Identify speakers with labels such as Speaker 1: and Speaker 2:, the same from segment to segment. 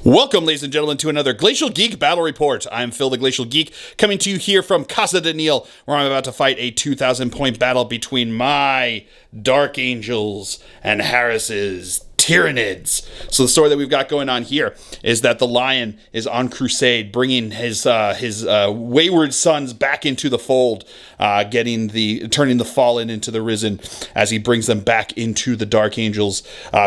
Speaker 1: Welcome, ladies and gentlemen, to another Glacial Geek Battle Report. I'm Phil, the Glacial Geek, coming to you here from Casa de Neil, where I'm about to fight a 2,000-point battle between my Dark Angels and Harris's Tyranids. So the story that we've got going on here is that the Lion is on crusade, bringing his wayward sons back into the fold, turning the fallen into the risen as he brings them back into the Dark Angels,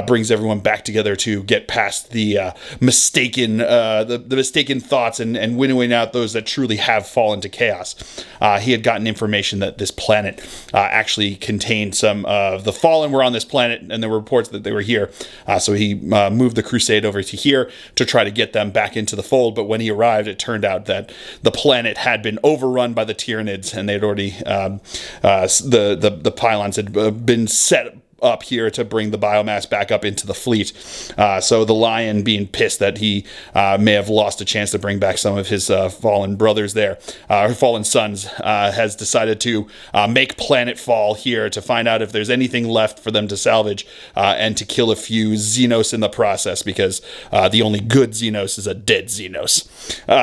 Speaker 1: brings everyone back together to get past the mistaken thoughts and winnowing out those that truly have fallen to chaos. He had gotten information that this planet actually contained some of the fallen were on this planet, and there were reports that they were here. So he moved the crusade over to here to try to get them back into the fold. But when he arrived, it turned out that the planet had been overrun by the Tyranids, and they'd already the pylons had been set up here to bring the biomass back up into the fleet. So the Lion, being pissed that he may have lost a chance to bring back some of his fallen brothers there, or fallen sons, has decided to make planet fall here to find out if there's anything left for them to salvage, and to kill a few xenos in the process, because the only good xenos is a dead xenos.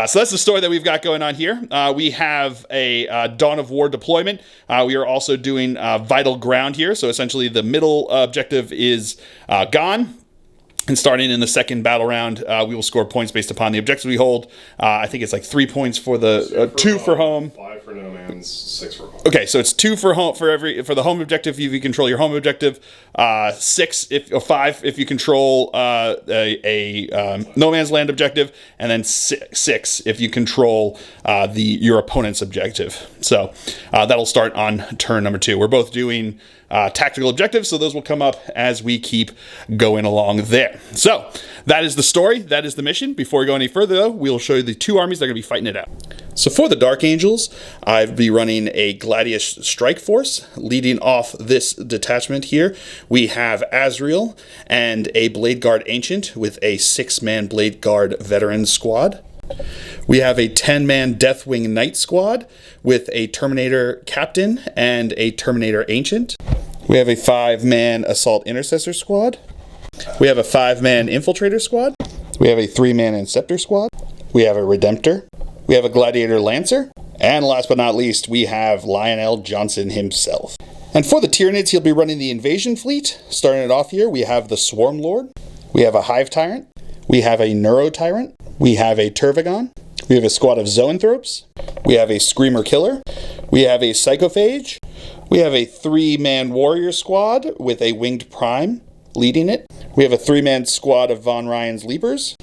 Speaker 1: So that's the story that we've got going on here. We have a Dawn of War deployment. We are also doing vital ground here, so essentially the middle objective is gone. And starting in the second battle round, we will score points based upon the objectives we hold. I think it's like 3 points for the 2 for home, 5 for no man's, 6 for home. Okay, so it's 2 for home for the home objective if you control your home objective, 5 if you control a no man's land objective, and then 6 if you control your opponent's objective. So that'll start on turn number 2. We're both doing tactical objectives, so those will come up as we keep going along there. So that is the story, that is the mission. Before we go any further, though, we'll show you the 2 armies that are going to be fighting it out. So for the Dark Angels, I'll be running a Gladius strike force. Leading off this detachment here, we have Azrael and a Blade Guard Ancient with a 6-man Blade Guard veteran squad. We have a 10-man Deathwing Knight squad with a Terminator Captain and a Terminator Ancient. We have a 5-man Assault Intercessor squad. We have a 5-man Infiltrator squad. We have a 3-man Inceptor squad. We have a Redemptor. We have a Gladiator Lancer. And last but not least, we have Lionel Johnson himself. And for the Tyranids, he'll be running the Invasion Fleet. Starting it off here, we have the Swarm Lord. We have a Hive Tyrant. We have a Neuro Tyrant. We have a Turvagon. We have a squad of Zoanthropes. We have a Screamer Killer. We have a Psychophage. We have a 3-man Warrior squad with a Winged Prime leading it. We have a 3-man squad of Von Ryan's Leapers.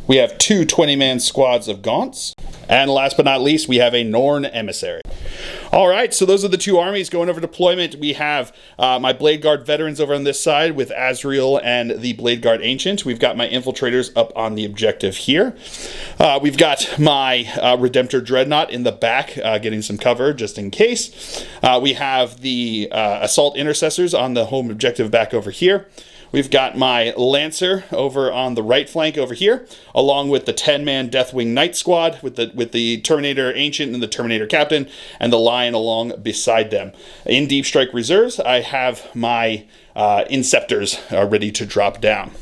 Speaker 1: We have 2 20-man squads of Gaunts. And last but not least, we have a Norn Emissary. All right, so those are the 2 armies going over deployment. We have my Blade Guard veterans over on this side with Azrael and the Blade Guard Ancient. We've got my Infiltrators up on the objective here. We've got my Redemptor Dreadnought in the back, getting some cover just in case. We have the Assault Intercessors on the home objective back over here. We've got my Lancer over on the right flank over here, along with the 10-man Deathwing Knight squad with the Terminator Ancient and the Terminator Captain, and the Lion along beside them. In Deep Strike Reserves, I have my Inceptors ready to drop down.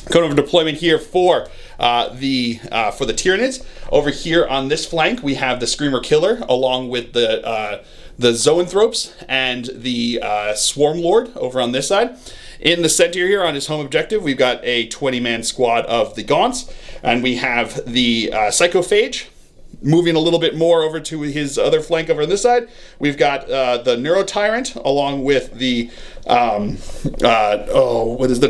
Speaker 1: Going over deployment here for the Tyranids. Over here on this flank, we have the Screamer Killer along with the Zoanthropes and the Swarm Lord over on this side. In the center here on his home objective, we've got a 20-man squad of the Gaunts, and we have the Psychophage. Moving a little bit more over to his other flank over on this side, we've got the Neuro Tyrant along with the the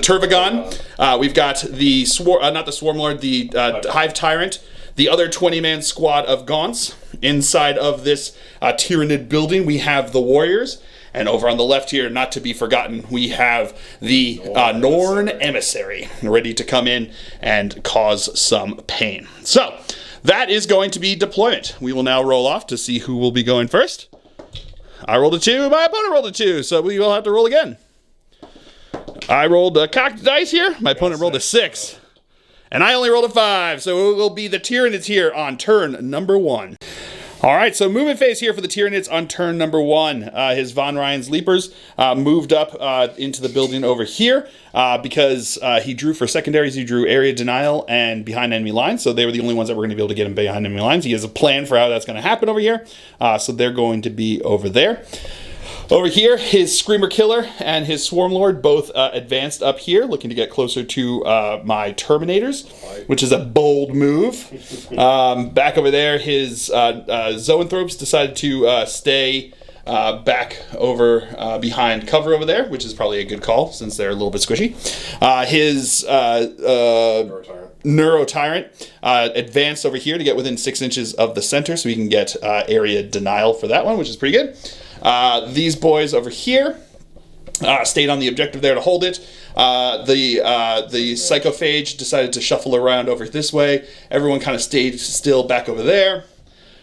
Speaker 1: Turvagon. We've got the not the Swarm Lord, the Hive Tyrant. The other 20-man squad of Gaunts. Inside of this Tyranid building, we have the Warriors. And over on the left here, not to be forgotten, we have the Norn Emissary ready to come in and cause some pain. So that is going to be deployment. We will now roll off to see who will be going first. I rolled a 2, my opponent rolled a 2, so we will have to roll again. I rolled a cocked dice here, my opponent rolled a 6. And I only rolled a 5, so it will be the Tyranids here on turn number 1. All right, so movement phase here for the Tyranids on turn number 1. His Von Ryan's Leapers moved up into the building over here because he drew for secondaries. He drew area denial and behind enemy lines, so they were the only ones that were going to be able to get him behind enemy lines. He has a plan for how that's going to happen over here, so they're going to be over there. Over here, his Screamer Killer and his Swarm Lord both advanced up here, looking to get closer to my Terminators, which is a bold move. Back over there, his Zoanthropes decided to stay back over behind cover over there, which is probably a good call since they're a little bit squishy. His Neuro Tyrant advanced over here to get within 6 inches of the center, so we can get area denial for that one, which is pretty good. These boys over here stayed on the objective there to hold it. The Psychophage decided to shuffle around over this way. Everyone kind of stayed still back over there.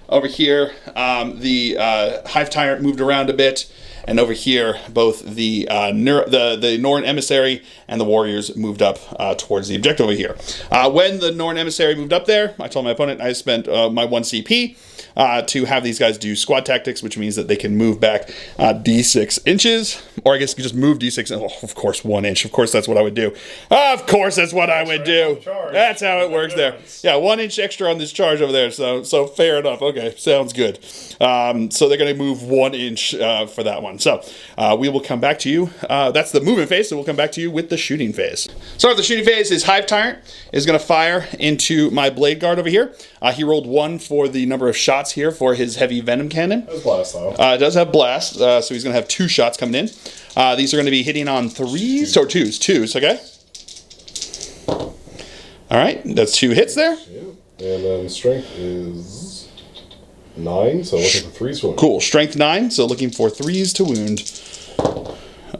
Speaker 1: Over here, the Hive Tyrant moved around a bit. And over here, both the Norn Emissary and the Warriors moved up towards the objective over here. When the Norn Emissary moved up there, I told my opponent I spent my 1 CP to have these guys do squad tactics, which means that they can move back D6 inches. Or I guess you can just move D6, oh, of course, 1 inch. Of course, that's what I would do. Of course, that's what I would do. That's how it works there. Yeah, 1 inch extra on this charge over there, so fair enough. Okay, sounds good. So they're going to move 1 inch for that one. So we will come back to you. That's the movement phase, so we'll come back to you with the shooting phase. So the shooting phase is Hive Tyrant is going to fire into my Blade Guard over here. He rolled 1 for the number of shots here for his heavy venom cannon. It has blast though. It does have blast, so he's going to have 2 shots coming in. These are going to be hitting on 3s or 2s, okay? All right, that's 2 hits there.
Speaker 2: Yeah. And then strength is 9, so looking for 3s to wound.
Speaker 1: Cool, strength 9, so looking for 3s to wound.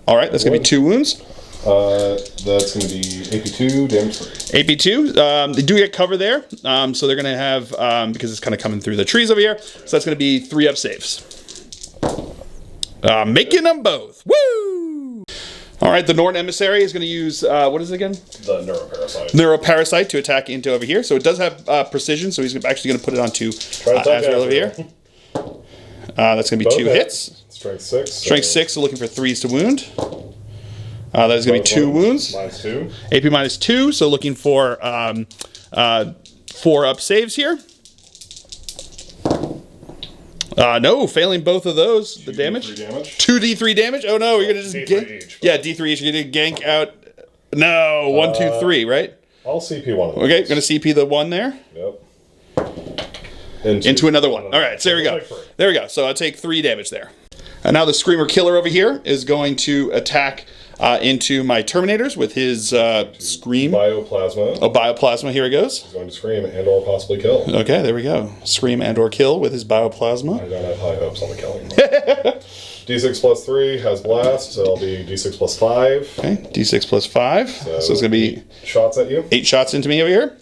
Speaker 1: All right, that's going to be 2 wounds.
Speaker 2: That's going to be AP2, damage 3.
Speaker 1: AP2, they do get cover there, so they're going to have, because it's kind of coming through the trees over here, so that's going to be 3-up saves. Making them both. Woo! All right, the Norn Emissary is going to use, what is it again?
Speaker 2: The Neuroparasite.
Speaker 1: Neuroparasite to attack into over here, so it does have precision, so he's actually going to put it onto Azrael over here. That's going to be 2 hits.
Speaker 2: Strength 6.
Speaker 1: Strength 6, so looking for 3s to wound. That is going to be 2 wounds.
Speaker 2: Minus 2.
Speaker 1: AP minus 2, so looking for 4-up saves here. No, failing both of those. The damage. 2d3 damage. Oh no, you're gonna just gank. Yeah, d3 each. You're gonna gank out. No, 1, 2, 3, right?
Speaker 2: I'll CP one of them.
Speaker 1: Okay, gonna CP the 1 there.
Speaker 2: Yep.
Speaker 1: Into another one. All right, so there we go. There we go. So I'll take 3 damage there. And now the Screamer Killer over here is going to attack into my Terminators with his Scream.
Speaker 2: Bioplasma.
Speaker 1: Oh, Bioplasma, here it goes.
Speaker 2: He's going to scream and or possibly kill.
Speaker 1: Okay, there we go. Scream and or kill with his Bioplasma.
Speaker 2: I don't have high hopes on the killing. D6 plus 3 has blast, so it'll be D6 plus 5.
Speaker 1: Okay, D6 plus 5. So it's going to be
Speaker 2: 8 shots at you.
Speaker 1: 8 shots into me over here.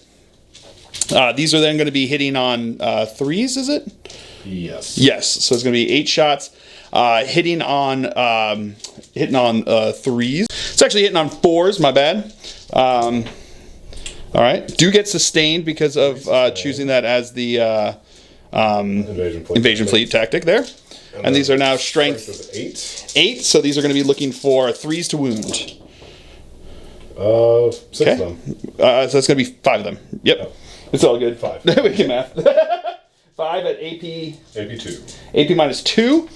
Speaker 1: These are then going to be hitting on 3s, is it?
Speaker 2: Yes.
Speaker 1: Yes, so it's going to be 8 shots. Hitting on 3s. It's actually hitting on 4s. My bad. All right. Do get sustained because of choosing that as the invasion fleet tactic there. And these are now strength
Speaker 2: is 8.
Speaker 1: 8. So these are going to be looking for 3s to wound.
Speaker 2: 6 of them.
Speaker 1: So it's going to be 5 of them. Yep.
Speaker 2: Oh.
Speaker 1: It's all good.
Speaker 2: 5.
Speaker 1: We can math. 5 at AP.
Speaker 2: AP2.
Speaker 1: AP minus 2.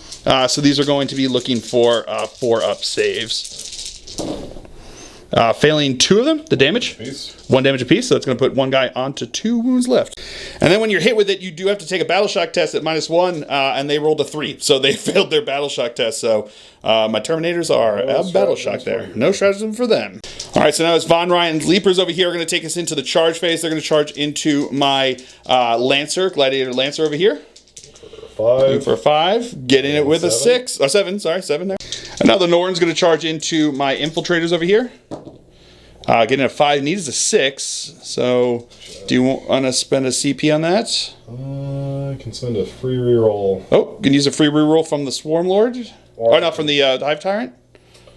Speaker 1: So these are going to be looking for 4-up saves. Failing 2 of them, the damage. 1 damage apiece, so that's going to put 1 guy onto 2 wounds left. And then when you're hit with it, you do have to take a battle shock test at -1, and they rolled a 3. So they failed their battle shock test. So my Terminators are out battle shock there. No stratagem for them. All right, so now it's Von Ryan's Leapers over here are going to take us into the charge phase. They're going to charge into my Lancer, Gladiator Lancer over here.
Speaker 2: 5.
Speaker 1: For 5. Getting it with
Speaker 2: 7.
Speaker 1: a 6. Or 7, sorry, 7 there. And now the Norn's going to charge into my Infiltrators over here. Getting a 5 needs a 6. So do you want to spend a CP on that?
Speaker 2: I can spend a free reroll.
Speaker 1: Oh, can use a free reroll from the Swarm Lord? Or not, from the Hive Tyrant?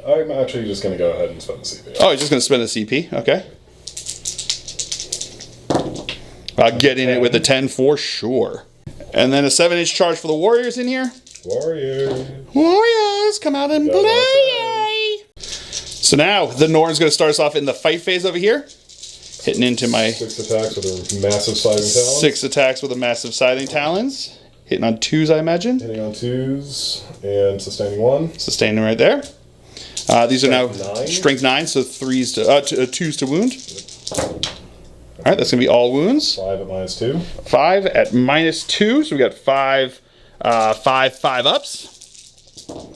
Speaker 2: I'm actually just going to go ahead and spend the CP.
Speaker 1: Oh, he's just going to spend a CP. Okay. Getting it with a 10 for sure. And then a 7-inch charge for the warriors in here. Warriors, come out and play! So now, the Norn's going to start us off in the fight phase over here. Hitting into my...
Speaker 2: 6 attacks with a massive scything talons.
Speaker 1: 6 attacks with a massive scything talons. Hitting on 2s, I imagine.
Speaker 2: Hitting on 2s and sustaining 1.
Speaker 1: Sustaining right there. These are now
Speaker 2: 9.
Speaker 1: strength 9, so 2s to wound. Alright, that's going to be all wounds.
Speaker 2: 5 at -2.
Speaker 1: 5 at -2, so we got 5 5-ups. Oh,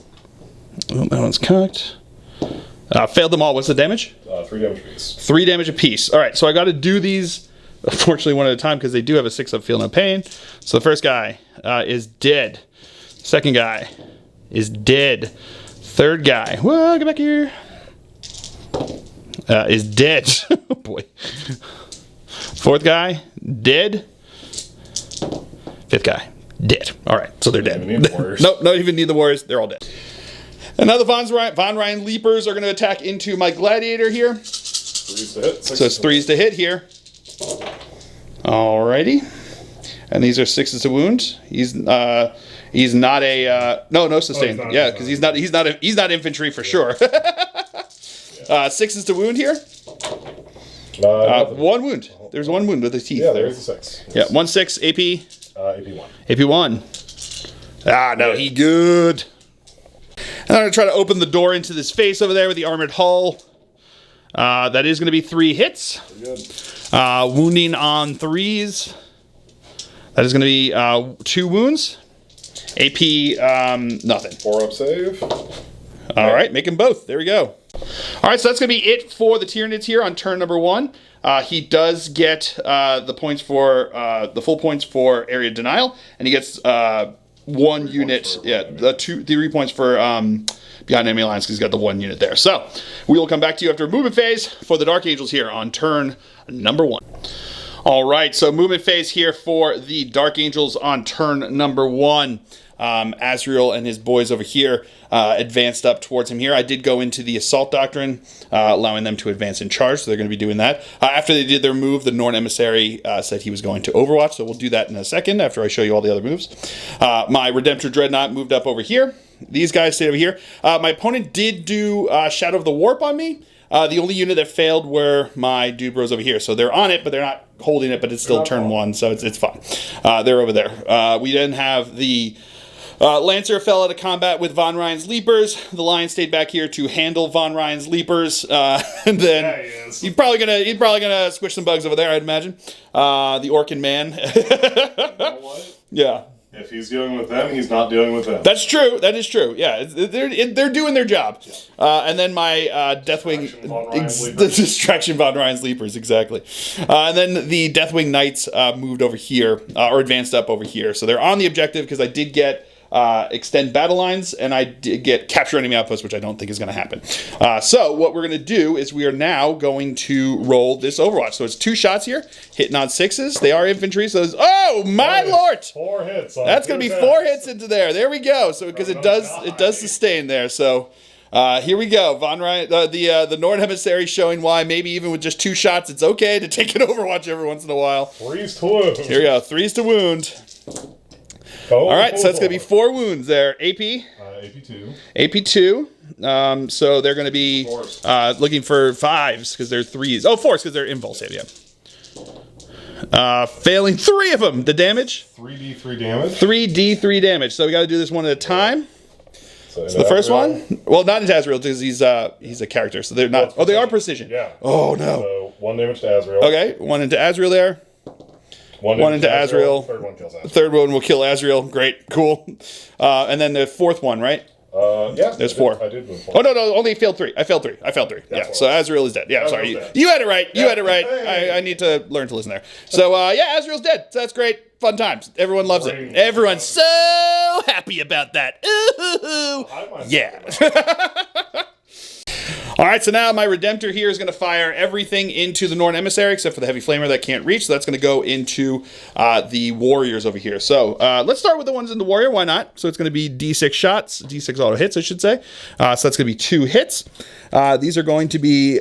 Speaker 1: that one's cocked. Failed them all. What's the damage?
Speaker 2: 3 damage apiece.
Speaker 1: 3 damage apiece. Alright, so I got to do these, unfortunately, one at a time because they do have a 6-up feel no pain. So the first guy is dead. Second guy is dead. Third guy, whoa, get back here, is dead. Oh boy. Fourth guy, dead. Fifth guy, dead. All right, so they're dead.
Speaker 2: Don't even need the warriors.
Speaker 1: Nope, don't even need the warriors. They're all dead. And now the Von Ryan Leapers are going to attack into my gladiator here.
Speaker 2: 3s to hit.
Speaker 1: So it's 3s to hit here. Alrighty. And these are 6s to wound. He's not a no sustain. Yeah, because he's not infantry for sure. 6s to wound here. 1 wound. There's 1 wound with his teeth.
Speaker 2: Yeah,
Speaker 1: there.
Speaker 2: there's a 6.
Speaker 1: Yeah, 1/6 AP.
Speaker 2: AP1.
Speaker 1: AP1. No, he good. And I'm gonna try to open the door into this face over there with the armored hull. That is gonna be 3 hits.
Speaker 2: Good.
Speaker 1: Wounding on 3s. That is gonna be 2 wounds. AP, nothing.
Speaker 2: 4-up save.
Speaker 1: All right, make them both. There we go. All right, so that's going to be it for the Tyranids here on turn number 1. He does get the points for the full points for area denial, and he gets 1 unit. Yeah, 3 points for behind enemy lines because he's got the 1 unit there. So we will come back to you after movement phase for the Dark Angels here on turn number 1. All right, so movement phase here for the Dark Angels on turn number 1. Azrael and his boys over here advanced up towards him here. I did go into the Assault Doctrine, allowing them to advance in charge, so they're going to be doing that. After they did their move, the Norn Emissary said he was going to Overwatch, so we'll do that in a second after I show you all the other moves. My Redemptor Dreadnought moved up over here. These guys stayed over here. My opponent did do Shadow of the Warp on me. The only unit that failed were my dude bros over here. So they're on it, but they're not holding it, but it's still turn 1, so it's fine. They're over there. We then have the Lancer fell out of combat with Von Ryan's Leapers. The Lion stayed back here to handle Von Ryan's Leapers. And then he's probably gonna squish some bugs over there, I'd imagine. The Orkin Man.
Speaker 2: You know what?
Speaker 1: Yeah.
Speaker 2: If he's dealing with them, he's not dealing with them.
Speaker 1: That's true. That is true. Yeah, they're doing their job. And then my Deathwing, the Distraction Von Ryan's Leapers, exactly. And then the Deathwing Knights moved over here, or advanced up over here. So they're on the objective because I did get extend battle lines, and I did get capture enemy outposts, which I don't think is going to happen. So what we're going to do is we are now going to roll this Overwatch. So it's 2 shots here, hitting on 6s. They are infantry, so oh my lord!
Speaker 2: 4 hits.
Speaker 1: That's going to be 4 hits into there. There we go. So because it does sustain there. So here we go. Von Ryan, the Norn Emissary showing why maybe even with just 2 shots, it's okay to take an Overwatch every once in a while.
Speaker 2: 3s to wound.
Speaker 1: Here we go. 3s to wound. All right, so that's going to be 4 wounds there. AP?
Speaker 2: AP2.
Speaker 1: AP2. So they're going to be looking for 5s because they're 3s. Oh, 4s because they're impulse save, yeah. Failing 3 of them. The damage?
Speaker 2: 3d3 damage.
Speaker 1: 3d3 damage. So we got to do this one at a time.
Speaker 2: So
Speaker 1: the first one? Well, not into Azrael because he's a character, so they're not. Oh, they are precision.
Speaker 2: Yeah.
Speaker 1: Oh no.
Speaker 2: So 1 damage to Azrael.
Speaker 1: Okay, 1 into Azrael there. 1 into Azrael.
Speaker 2: Third one kills Azrael.
Speaker 1: Third one will kill Azrael. Great, cool. And then the 4th one, right?
Speaker 2: Yeah.
Speaker 1: There's 4.
Speaker 2: I did move 4.
Speaker 1: Oh no, only failed 3. I failed 3. Yeah. So Azrael is dead. Yeah, sorry. You had it right. You had it right.
Speaker 2: Hey.
Speaker 1: I need to learn to listen there. So yeah, Azrael's dead. So that's great. Fun times. Everyone loves it. Everyone's so happy about that. Ooh. Yeah. All right, so now my Redemptor here is going to fire everything into the Norn Emissary except for the Heavy Flamer that can't reach. So that's going to go into the Warriors over here. So let's start with the ones in the Warrior. Why not? So it's going to be D6 shots, D6 auto hits, I should say. So that's going to be 2 hits. These are going to be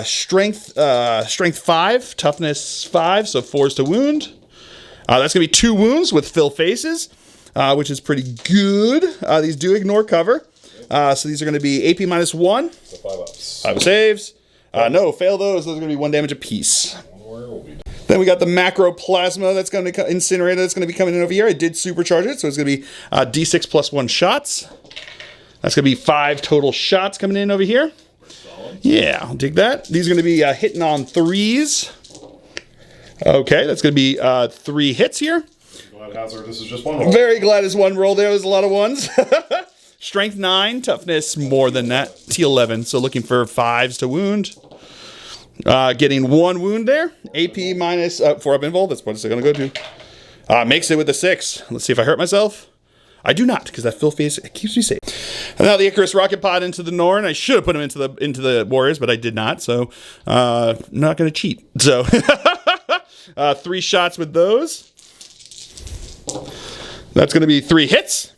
Speaker 1: strength 5, toughness 5, so 4s to wound. That's going to be 2 wounds with fill faces, which is pretty good. These do ignore cover. So these are going to be AP -1.
Speaker 2: So 5 ups.
Speaker 1: 5 saves. No, fail those. Those are going to be 1 damage apiece. Then we got the macro plasma that's going to incinerator that's going to be coming in over here. I did supercharge it, so it's going to be D6 + 1 shots. That's going to be 5 total shots coming in over here. Yeah, I'll dig that. These are going to be hitting on 3s. Okay, that's going to be 3 hits here.
Speaker 2: Glad Hazard, this is just 1 roll.
Speaker 1: Very glad it's 1 roll there. There's a lot of 1s. Strength 9, toughness more than that, T11. So looking for 5s to wound. Getting 1 wound there. AP minus 4 up invul. That's what it's going to go to. Makes it with a 6. Let's see if I hurt myself. I do not, because that fill face it keeps me safe. And now the Icarus rocket pod into the Norn. I should have put him into the Warriors, but I did not. So not going to cheat. So 3 shots with those. That's going to be 3 hits.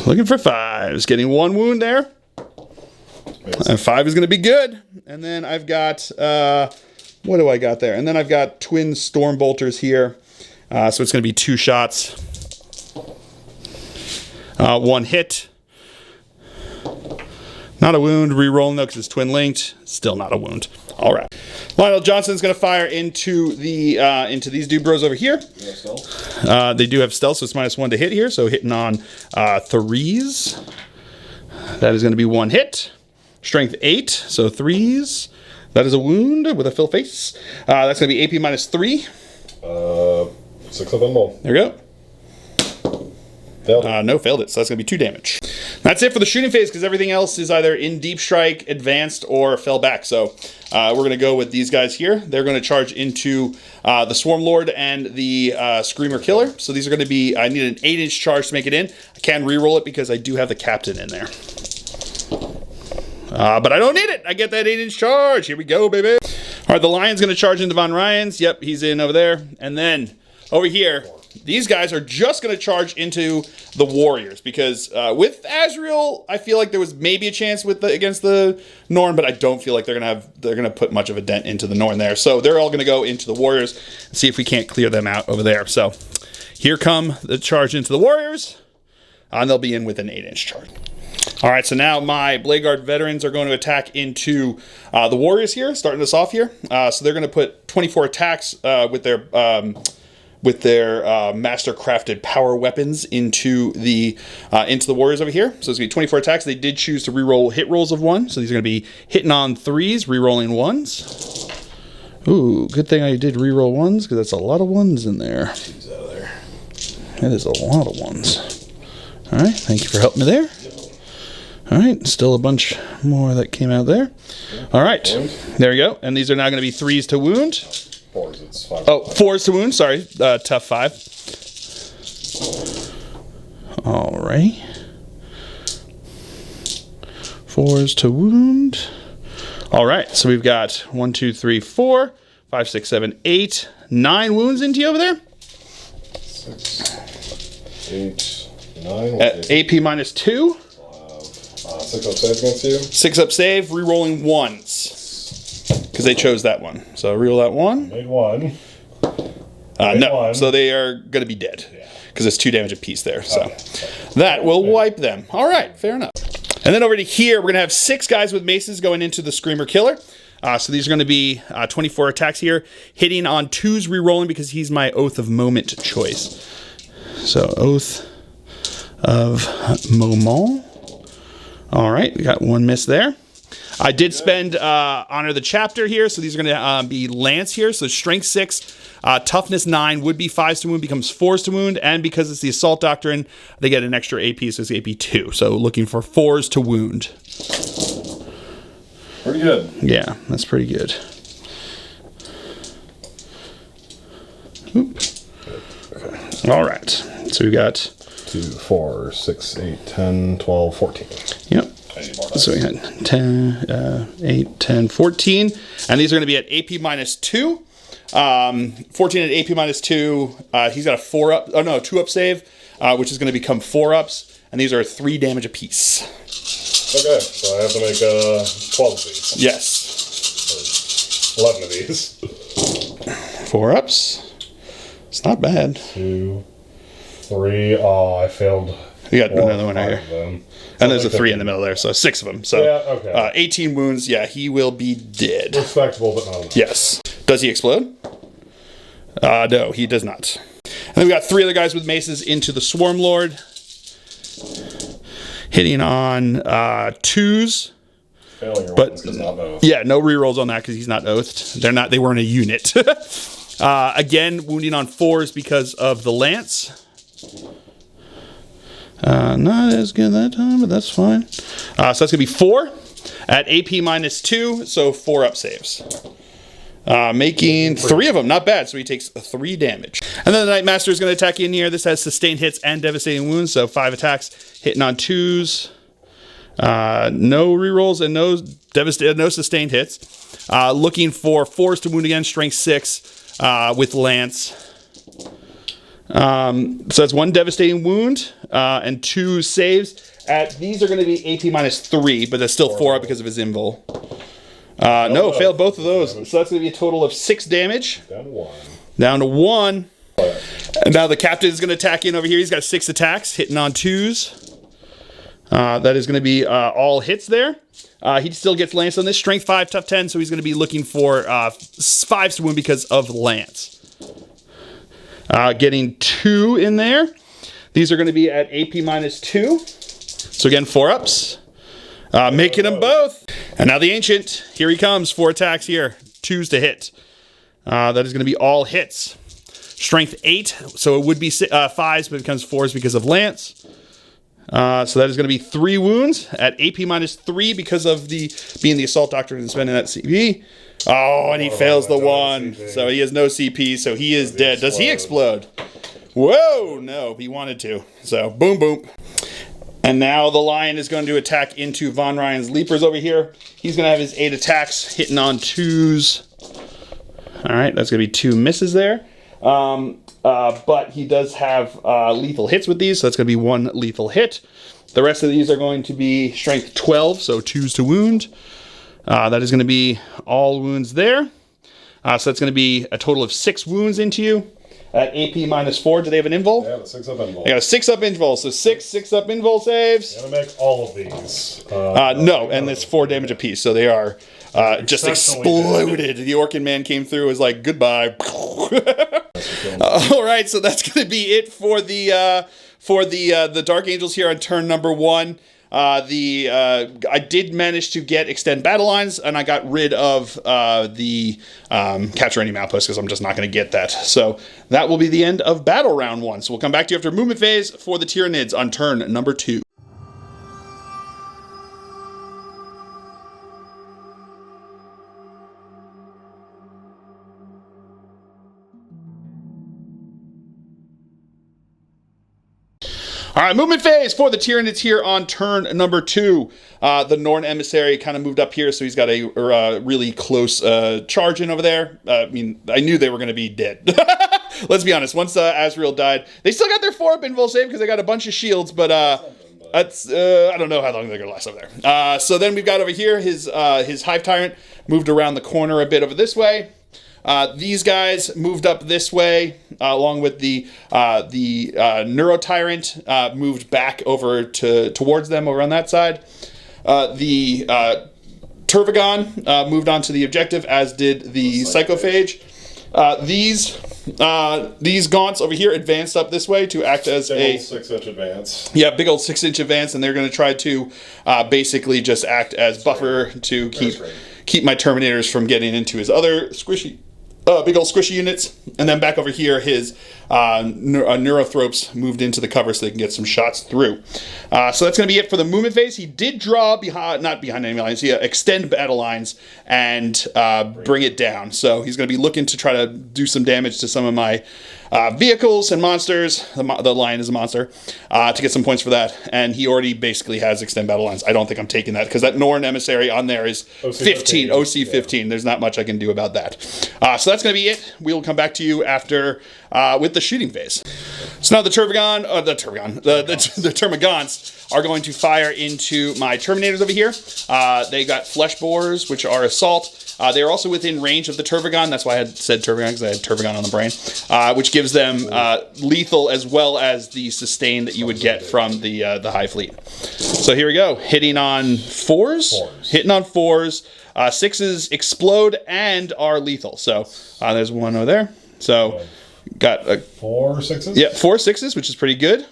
Speaker 1: Looking for 5s. Getting 1 wound there. And 5 is going to be good. And then I've got, what do I got there? And then I've got twin storm bolters here. So it's going to be 2 shots. 1 hit. Not a wound. Rerolling though because it's twin linked. Still not a wound. All right. Lionel Johnson's going to fire into these dude bros over here. They do have stealth, so it's -1 to hit here. So hitting on 3s. That is going to be 1 hit. Strength 8, so 3s. That is a wound with a fill face. That's going to be AP -3.
Speaker 2: 6 of them all.
Speaker 1: There we go.
Speaker 2: Failed it.
Speaker 1: No, failed it. So that's going to be 2 damage. That's it for the shooting phase because everything else is either in deep strike, advanced, or fell back. So we're going to go with these guys here. They're going to charge into the Swarm Lord and the Screamer Killer. So these are going to be, I need an 8-inch charge to make it in. I can re-roll it because I do have the Captain in there. But I don't need it. I get that 8-inch charge. Here we go, baby. All right, the Lion's going to charge into Von Ryan's. Yep, he's in over there. And then over here, these guys are just going to charge into the Warriors because with Azrael, I feel like there was maybe a chance against the Norn, but I don't feel like they're gonna put much of a dent into the Norn there. So they're all going to go into the Warriors and see if we can't clear them out over there. So here come the charge into the Warriors, and they'll be in with an 8-inch charge. All right, so now my Blade Guard veterans are going to attack into the Warriors here, starting us off here. So they're going to put 24 attacks with their master crafted power weapons into the Warriors over here. So it's going to be 24 attacks. They did choose to reroll hit rolls of 1. So these are going to be hitting on 3s, rerolling 1s. Ooh, good thing I did reroll 1s because that's a lot of 1s in there. That is a lot of 1s. All right, thank you for helping me there. All right, still a bunch more that came out there. All right, there we go. And these are now going to be 3s to wound.
Speaker 2: 4s, it's 5.
Speaker 1: Oh, 4s to wound, sorry. Tough 5. All right. 4s to wound. All right, so we've got 1, 2, 3, 4, 5, 6, 7, 8, 9 wounds into you over there.
Speaker 2: 6, 8, 9.
Speaker 1: At AP -2.
Speaker 2: 6 up save against you.
Speaker 1: 6 up save, re-rolling 1s. Because they chose that one. So re-roll that 1.
Speaker 2: Made 1.
Speaker 1: No,
Speaker 2: 1.
Speaker 1: so they are going to be dead. Because it's 2 damage apiece there. So that will wipe them. All right, fair enough. And then over to here, we're going to have 6 guys with maces going into the Screamer Killer. So these are going to be 24 attacks here. Hitting on 2s, re-rolling because he's my Oath of Moment choice. So Oath of Moment. All right, we got 1 miss there. I did spend Honor the Chapter here, so these are going to be Lance here. So Strength 6, Toughness 9 would be 5s to wound, becomes 4s to wound, and because it's the Assault Doctrine, they get an extra AP, so it's AP 2. So looking for 4s to wound.
Speaker 2: Pretty good.
Speaker 1: Yeah, that's pretty good. Oop. Okay. All right, so we got
Speaker 2: 2, 4, 6, 8, 10, 12, 14.
Speaker 1: Yep. So we had 10, 8, 10, 14. And these are going to be at AP -2. 14 at AP -2. He's got a 2 up save, which is going to become 4 ups. And these are 3 damage apiece.
Speaker 2: Okay, so I have to make 12 of these.
Speaker 1: Yes.
Speaker 2: Or 11 of these.
Speaker 1: 4 ups. It's not bad.
Speaker 2: 2, 3. Oh, I failed.
Speaker 1: You got another one right here.
Speaker 2: Them.
Speaker 1: And there's a 3 in the middle there, so 6 of them. So
Speaker 2: yeah, okay.
Speaker 1: 18 wounds. Yeah, he will be dead.
Speaker 2: Respectable, but not enough.
Speaker 1: Yes. Does he explode? No, he does not. And then we got 3 other guys with maces into the Swarm Lord. Hitting on 2s.
Speaker 2: Failing your
Speaker 1: But
Speaker 2: weapons does not oath.
Speaker 1: yeah, no rerolls on that because he's not oathed. They weren't a unit. Again, wounding on 4s because of the lance. Not as good that time, but that's fine. So that's gonna be 4 at AP -2, so 4 up saves. Making 3 of them, not bad. So he takes 3 damage. And then the Night Master is going to attack in here. This has sustained hits and devastating wounds, so 5 attacks, hitting on 2s. No rerolls and no sustained hits. Looking for 4s to wound again, strength 6 with lance. So that's 1 devastating wound and 2 saves. These are going to be AP -3, but that's still 4 up because of his invul. No, failed both of those. So that's going to be a total of 6 damage.
Speaker 2: Down to 1.
Speaker 1: Down to 1. And now the captain is going to attack in over here. He's got 6 attacks, hitting on 2s. That is going to be all hits there. He still gets lance on this. Strength 5, tough 10, so he's going to be looking for 5s to wound because of lance. Getting 2 in there. These are going to be at AP -2. So again, 4 ups. Making them both. And now the Ancient. Here he comes. 4 attacks here. 2s to hit. That is going to be all hits. Strength 8. So it would be 5s, but it becomes 4s because of lance. So that is going to be 3 wounds at AP -3 because of being the Assault Doctrine and spending that CP. Oh, and he fails the 1. So he has no CP, so he is dead. Does he explode? Whoa, no, he wanted to. So boom, boom. And now the Lion is going to attack into Von Ryan's Leapers over here. He's going to have his 8 attacks, hitting on 2s. All right, that's going to be 2 misses there. But he does have lethal hits with these, so that's going to be 1 lethal hit. The rest of these are going to be strength 12, so 2s to wound. That is going to be all wounds there. So that's going to be a total of 6 wounds into you. At AP -4, do they have an invul?
Speaker 2: Yeah, the 6 up invul.
Speaker 1: They got a 6 up invul, so 6 up invul saves.
Speaker 2: I'm gonna make all of these.
Speaker 1: No, and it's 4 damage apiece, so they are just exploded. The Orkin man came through, was like, goodbye. All right, so that's going to be it for the Dark Angels here on turn number 1. I did manage to get extend battle lines, and I got rid of the capture any outpost because I'm just not going to get that. So that will be the end of battle round 1. So we'll come back to you after movement phase for the Tyranids on turn number 2. All right, movement phase for the Tyranids here on turn number 2. The Norn Emissary kind of moved up here, so he's got a really close charge in over there. I mean, I knew they were going to be dead. Let's be honest. Once Azrael died, they still got their 4-up invul save because they got a bunch of shields, but that's I don't know how long they're going to last over there. So then we've got over here his Hive Tyrant moved around the corner a bit over this way. These guys moved up this way, along with the Neuro Tyrant moved back over towards them over on that side. The Turvagon moved on to the objective, as did the Psychophage. These Gaunts over here advanced up this way to act as
Speaker 2: big old 6-inch advance.
Speaker 1: Yeah, big old 6-inch advance, and they're going to try to basically just act as buffer to keep my Terminators from getting into his other squishy. Big old squishy units. And then back over here, his Neurothropes moved into the cover so they can get some shots through. So that's going to be it for the movement phase. He did draw not behind enemy lines, he extend battle lines and bring it down. So he's going to be looking to try to do some damage to some of my vehicles and monsters. The Lion is a monster. To get some points for that. And he already basically has extend battle lines. I don't think I'm taking that because that Norn Emissary on there is 15, OC 15. Yeah. There's not much I can do about that. So that's going to be it. We will come back to you after with the shooting phase. So now the Termagants are going to fire into my Terminators over here. They got Flesh Borers, which are assault. They are also within range of the Turvagon. That's why I had said Turvagon, because I had Turvagon on the brain, which gives them lethal as well as the sustain that you would get from the Hive Fleet. So here we go, hitting on fours. Hitting on fours. Sixes explode and are lethal. So there's one over there. So got
Speaker 2: 4 sixes.
Speaker 1: Yeah, 4 sixes, which is pretty good.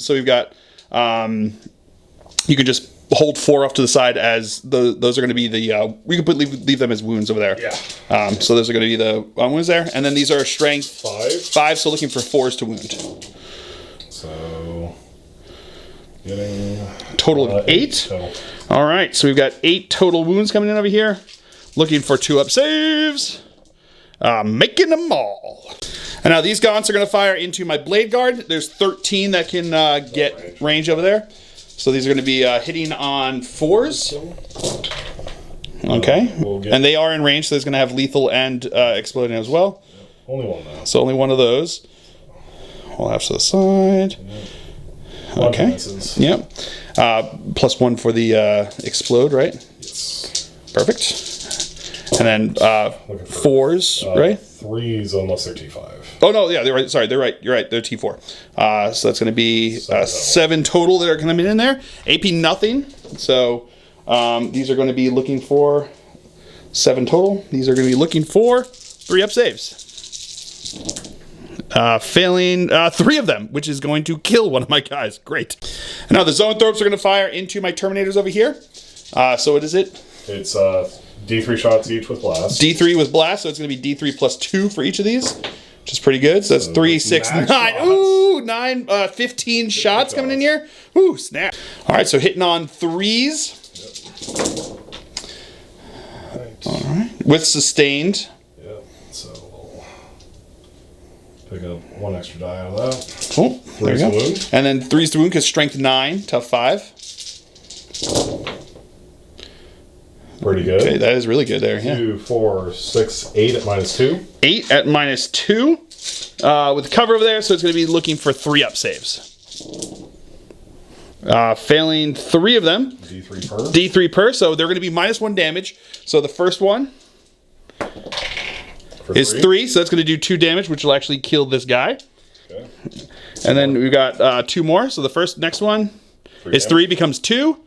Speaker 1: So we've got you can just hold 4 off to the side as those are going to be the we could leave them as wounds over there.
Speaker 2: Yeah.
Speaker 1: So those are going to be the wounds there, and then these are strength 5. So looking for 4s to wound.
Speaker 2: So getting
Speaker 1: total of 8. All right, so we've got 8 total wounds coming in over here. Looking for 2-up saves. Making them all. And now these gaunts are going to fire into my Blade Guard. There's 13 that can get range over there. So these are going to be hitting on 4s. Okay. And they are in range, so there's going to have lethal and exploding as well.
Speaker 2: Only one now.
Speaker 1: So only one of those. We'll have to the side. Okay. Yep. +1 for the explode, right?
Speaker 2: Yes.
Speaker 1: Perfect. And then 4s, right?
Speaker 2: 3s unless they're T5.
Speaker 1: Oh no, yeah, they're right. Sorry, they're right. You're right. They're T4. So that's going to be 7 total that are coming in there. AP nothing. So these are going to be looking for 7 total. These are going to be looking for 3-up saves. Failing 3 of them, which is going to kill one of my guys. Great. And now the Zoanthropes are going to fire into my Terminators over here. So what is it?
Speaker 2: It's D3 shots each with blast.
Speaker 1: D3 with blast, so it's going to be D3 +2 for each of these, which is pretty good. So that's 3, 6, 9.
Speaker 2: Shots.
Speaker 1: Ooh, 9, 15 shots coming in here. Ooh, snap. All right, so hitting on 3s.
Speaker 2: Yep.
Speaker 1: All right, with sustained.
Speaker 2: Yep. So we'll pick up 1 extra die out of that.
Speaker 1: Cool. There we go.
Speaker 2: Wound.
Speaker 1: And then 3s to wound because strength 9, tough 5.
Speaker 2: Pretty good.
Speaker 1: Okay, that is really good there.
Speaker 2: 2, 4, 6, 8 at -2.
Speaker 1: 8 at -2 with cover over there, so it's going to be looking for 3-up saves. Failing 3 of them.
Speaker 2: D3 per.
Speaker 1: D3 per, so they're going to be -1 damage. So the first one is 3, so that's going to do 2 damage, which will actually kill this guy.
Speaker 2: Okay.
Speaker 1: And then we've got 2 more. So the next one is 3 becomes 2.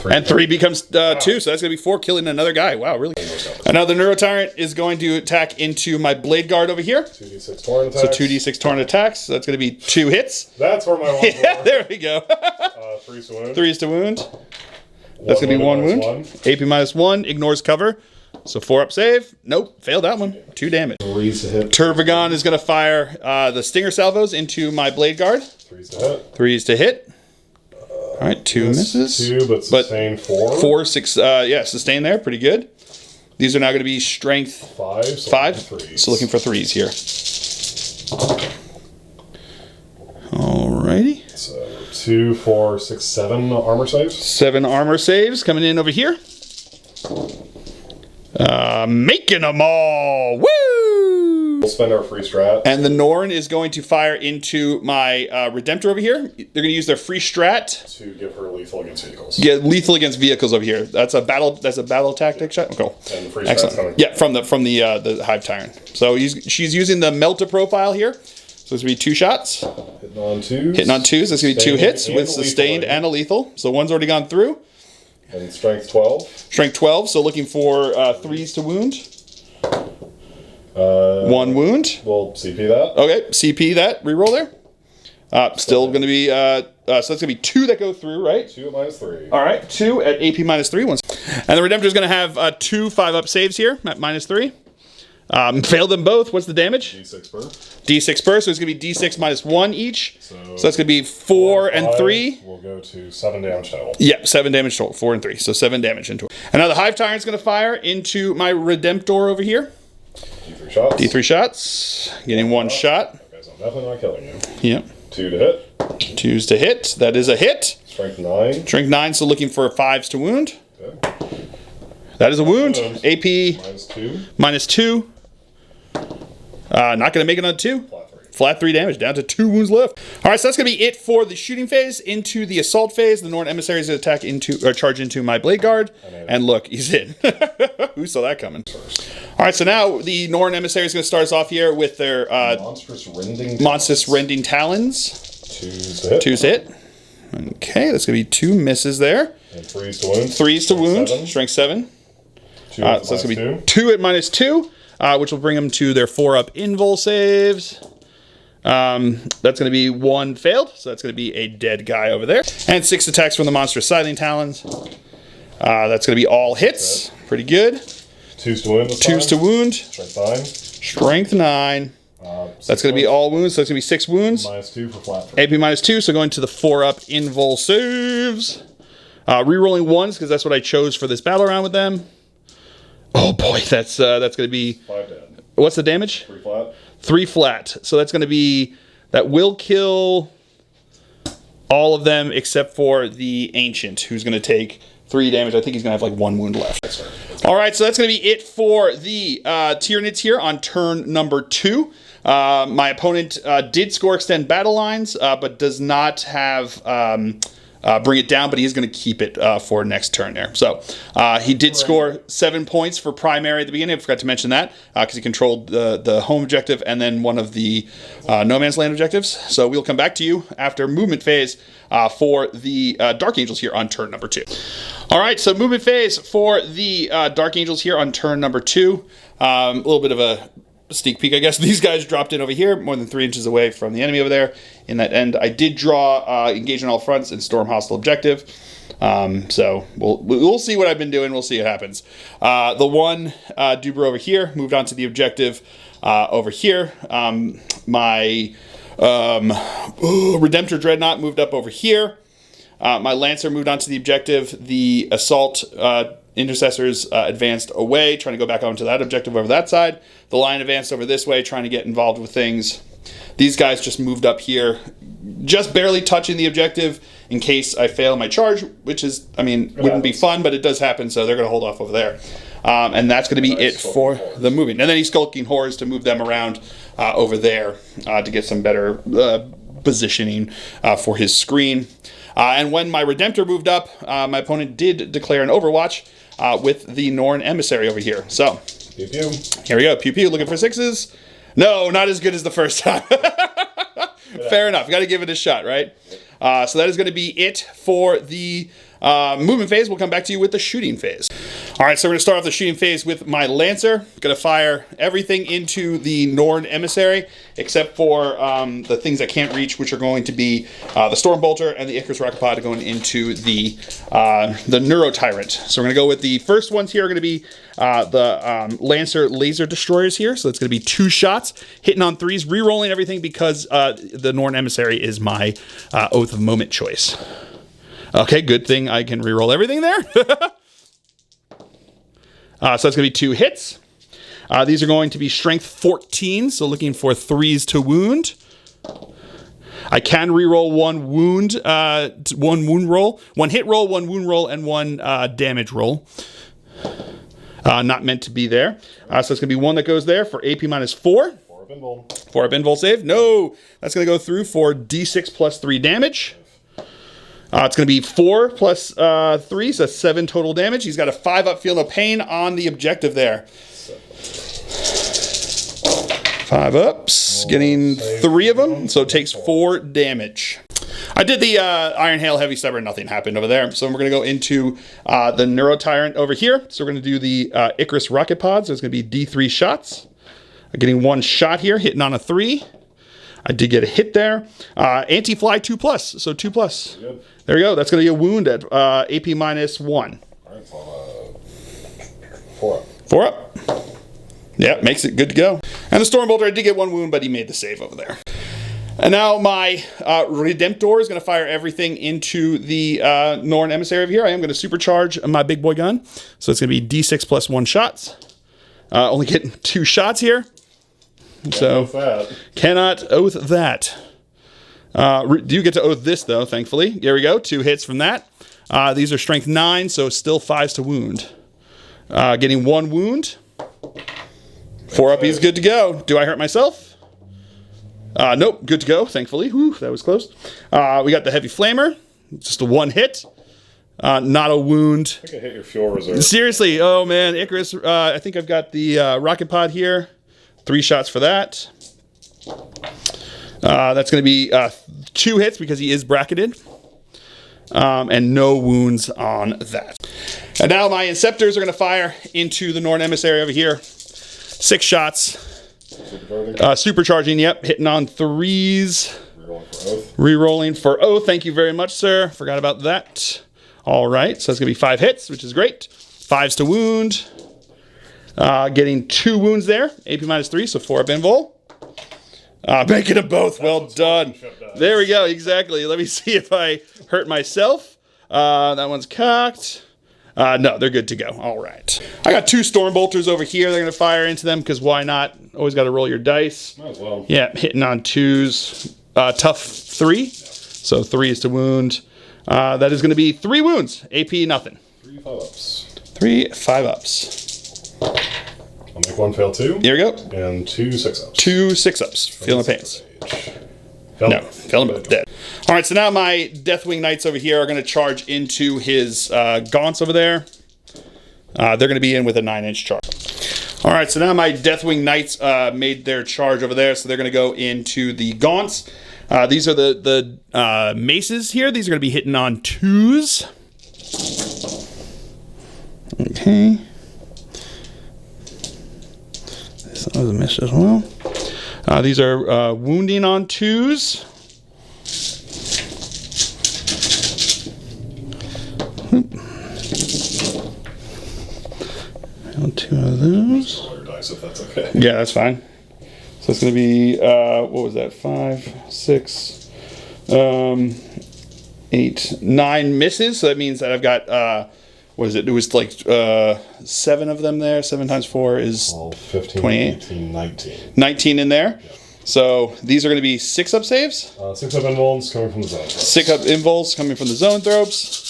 Speaker 1: And 3 becomes 2, so that's going to be 4 killing another guy. Wow, really? And now the Neurotyrant is going to attack into my Blade Guard over here.
Speaker 2: 2d6 torrent
Speaker 1: So
Speaker 2: attacks.
Speaker 1: 2d6 torrent attacks. So that's going to be 2 hits.
Speaker 2: That's where my ones
Speaker 1: Yeah,
Speaker 2: were.
Speaker 1: there we go.
Speaker 2: 3's to wound.
Speaker 1: 3s to wound. That's going to be 1 wound. AP -1, ignores cover. So 4-up save. Nope, failed that one. 2 damage.
Speaker 2: 3's to hit.
Speaker 1: Turvagon is going to fire the Stinger Salvos into my Blade Guard.
Speaker 2: 3's to hit.
Speaker 1: 3s to hit. All right, 2 misses.
Speaker 2: 2, but sustain 4.
Speaker 1: 4, 6, yeah, sustain there, pretty good. These are now going to be strength
Speaker 2: 5. So
Speaker 1: 5.
Speaker 2: 3s.
Speaker 1: So looking for 3s here. Alrighty.
Speaker 2: So 2, 4, 6, 7 armor saves.
Speaker 1: 7 armor saves coming in over here. Making them all. Woo!
Speaker 2: We'll spend our free strat.
Speaker 1: And the Norn is going to fire into my Redemptor over here. They're going to use their free strat
Speaker 2: to give her lethal against vehicles.
Speaker 1: Yeah, lethal against vehicles over here. That's a battle tactic shot. Cool.
Speaker 2: And the free strat's
Speaker 1: Excellent.
Speaker 2: coming.
Speaker 1: Yeah, from the Hive Tyrant. So she's using the Melta profile here. So it's going to be 2 shots.
Speaker 2: Hitting on 2s.
Speaker 1: Hitting on 2s. That's going to be 2 hits with sustained and a lethal. So one's already gone through.
Speaker 2: And strength 12.
Speaker 1: Strength 12. So looking for 3s to wound. 1 wound.
Speaker 2: We'll CP that.
Speaker 1: Okay, CP that. Reroll there. Still going to be, so that's going to be 2 that go through, right?
Speaker 2: 2 at -3.
Speaker 1: All right, 2 at AP -3. And the Redemptor is going to have 2 5-up saves here at -3. Failed them both. What's the damage?
Speaker 2: D6 per.
Speaker 1: D6 per, so it's going to be D6 -1 each. So that's going to be 4 and 3.
Speaker 2: We'll go to 7 damage total.
Speaker 1: Yeah, 7 damage total. 4 and 3, so 7 damage into it. And now the Hive Tyrant's going to fire into my Redemptor over here.
Speaker 2: D3 shots.
Speaker 1: D3 shots. Getting 1 shot.
Speaker 2: Okay, so I'm definitely not killing you.
Speaker 1: Yep.
Speaker 2: 2 to hit.
Speaker 1: 2s to hit. That is a hit.
Speaker 2: Strength 9.
Speaker 1: Strength 9, so looking for 5s to wound.
Speaker 2: Okay.
Speaker 1: That is a wound. AP
Speaker 2: -2.
Speaker 1: Not going to make it on 2.
Speaker 2: Flat 3.
Speaker 1: Flat 3 damage, down to 2 wounds left. All right, so that's going to be it for the shooting phase. Into the assault phase, the Norn Emissary is going to attack into, or charge into my Blade Guard. And look, he's in. Who saw that coming? All right, so now the Norn Emissary is going to start us off here with their monstrous rending talons.
Speaker 2: 2's to hit.
Speaker 1: 2's hit. Okay, that's going to be 2 misses there.
Speaker 2: And 3's to wound.
Speaker 1: 3's to wound. Strength 7.
Speaker 2: So
Speaker 1: that's going to be 2 at -2, which will bring them to their 4-up invul saves. That's going to be 1 failed, so that's going to be a dead guy over there. And 6 attacks from the monstrous Scything Talons. That's going to be all hits. Pretty good.
Speaker 2: 2's to wound.
Speaker 1: 2's to wound.
Speaker 2: Strength 9.
Speaker 1: Strength 9. That's going to be all wounds, so that's going to be 6 wounds.
Speaker 2: -2 for flat 3.
Speaker 1: AP -2, so going to the 4-up invul saves. Rerolling 1s, because that's what I chose for this battle round with them. Oh boy, that's going to be...
Speaker 2: 5 dead.
Speaker 1: What's the damage?
Speaker 2: 3 flat.
Speaker 1: 3 flat. So that's going to be... That will kill all of them except for the Ancient, who's going to take 3 damage. I think he's going to have like 1 wound left. All right, so that's going to be it for the Tyranids here on turn number 2. My opponent did score extend battle lines, but does not have... bring it down, but he is going to keep it for next turn there. So he did score 7 points for primary at the beginning. I forgot to mention that because he controlled the home objective and then one of the no man's land objectives. So we'll come back to you after movement phase for the Dark Angels here on turn number 2. All right, so movement phase for the Dark Angels here on turn number 2. A little bit of a sneak peek, I guess. These guys dropped in over here, more than 3 inches away from the enemy over there. In that end, I did draw engage on all fronts and storm hostile objective. So we'll see what I've been doing. We'll see what happens. The one Duber over here moved on to the objective over here. My Redemptor Dreadnought moved up over here. My Lancer moved on to the objective. The Assault Intercessors advanced away, trying to go back onto that objective over that side. The Lion advanced over this way, trying to get involved with things. These guys just moved up here, just barely touching the objective in case I fail my charge, which is, I mean, wouldn't be fun, but it does happen, so they're going to hold off over there. And that's going to be it for the moving. And then he's Skulking Horrors to move them around over there to get some better positioning for his screen. And when my Redemptor moved up, my opponent did declare an Overwatch with the Norn Emissary over here. So,
Speaker 2: Pew pew.
Speaker 1: Here we go. Pew pew, looking for 6s. No, not as good as the first time. Fair enough. Got to give it a shot, right? So that is going to be it for the movement phase. We'll come back to you with the shooting phase. All right, so we're going to start off the shooting phase with my Lancer. Going to fire everything into the Norn Emissary, except for the things I can't reach, which are going to be the Storm Bolter and the Icarus Rocket Pod going into the Neuro Tyrant. So we're going to go with the first ones here are going to be the Lancer Laser Destroyers here. So it's going to be 2 shots, hitting on 3s, re-rolling everything because the Norn Emissary is my Oath of Moment choice. Okay, good thing I can re-roll everything there. So that's going to be 2 hits. These are going to be strength 14, so looking for 3s to wound. I can re-roll 1 wound, 1 wound roll, 1 hit roll, 1 wound roll, and 1 damage roll. Not meant to be there. So it's going to be 1 that goes there for AP minus 4.
Speaker 2: 4 up invul.
Speaker 1: 4 up invul save. No, that's going to go through for D6 plus 3 damage. It's going to be 4 plus 3, so 7 total damage. He's got a 5 up Feel No Pain on the objective there. 5 ups, getting 3 of them, so it takes 4 damage. I did the Iron Hail Heavy Stubborn, nothing happened over there. So we're going to go into the Neuro Tyrant over here. So we're going to do the Icarus Rocket Pod, so it's going to be D3 shots. I'm getting 1 shot here, hitting on a 3. I did get a hit there. Anti-fly 2+, so 2+.
Speaker 2: Good.
Speaker 1: There we go. That's going to be a wound at AP minus 1.
Speaker 2: All right, so 4 up.
Speaker 1: 4 up. Yeah, makes it good to go. And the Storm Bolter, I did get 1 wound, but he made the save over there. And now my Redemptor is going to fire everything into the Norn Emissary over here. I am going to supercharge my big boy gun. So it's going to be D6 plus 1 shots. Only getting 2 shots here. So cannot oath that. Do get to oath this though, thankfully. There we go, 2 hits from that. These are strength 9, so still 5s to wound. Getting 1 wound. 4 up, he's good to go. Do I hurt myself? Nope, good to go, thankfully. Whew, that was close. We got the Heavy Flamer. Just a 1 hit. Not a wound.
Speaker 2: I think I hit your fuel reserve.
Speaker 1: Seriously, oh man, Icarus. I think I've got the rocket pod here. 3 shots for that. That's going to be 2 hits because he is bracketed. And no wounds on that. And now my Inceptors are going to fire into the Norn Emissary over here. 6 shots. Supercharging, yep. Hitting on 3s. Rerolling for Oath. Thank you very much, sir. Forgot about that. All right, so that's going to be 5 hits, which is great. 5s to wound. Getting 2 wounds there. AP minus 3, so 4 up invul. Making them both. Well done. There we go, exactly. Let me see if I hurt myself. That one's cocked. No, they're good to go. All right. I got 2 Storm Bolters over here. They're going to fire into them because why not? Always got to roll your dice.
Speaker 2: Might as well.
Speaker 1: Yeah, hitting on 2s. Tough 3. So 3 is to wound. That is going to be 3 wounds. AP nothing.
Speaker 2: 3 5-ups.
Speaker 1: 3 5-ups.
Speaker 2: I'll make 1 fail 2.
Speaker 1: Here we go.
Speaker 2: And 2 6-ups.
Speaker 1: 2 6-ups. Feeling the pains.
Speaker 2: Failed.
Speaker 1: No, feeling both dead. All right, so now my Deathwing Knights over here are going to charge into his gaunts over there. They're going to be in with a 9-inch charge. All right, so now my Deathwing Knights made their charge over there, so they're going to go into the gaunts. These are the maces here. These are going to be hitting on 2s. Okay. This was a miss as well. These are wounding on 2s. Found 2 of those.
Speaker 2: Roll your dice if that's okay.
Speaker 1: Yeah, that's fine. So it's going to be, what was that? 5, 6, 8, 9 misses. So that means that I've got, what is it? It was like 7 of them there. 7 times 4 is
Speaker 2: 15,
Speaker 1: 28.
Speaker 2: 18, 19.
Speaker 1: 19 in there. Yeah. So these are going to be 6-up saves.
Speaker 2: 6-up invuls coming from the zone.
Speaker 1: 6-up invuls coming from the zone thropes.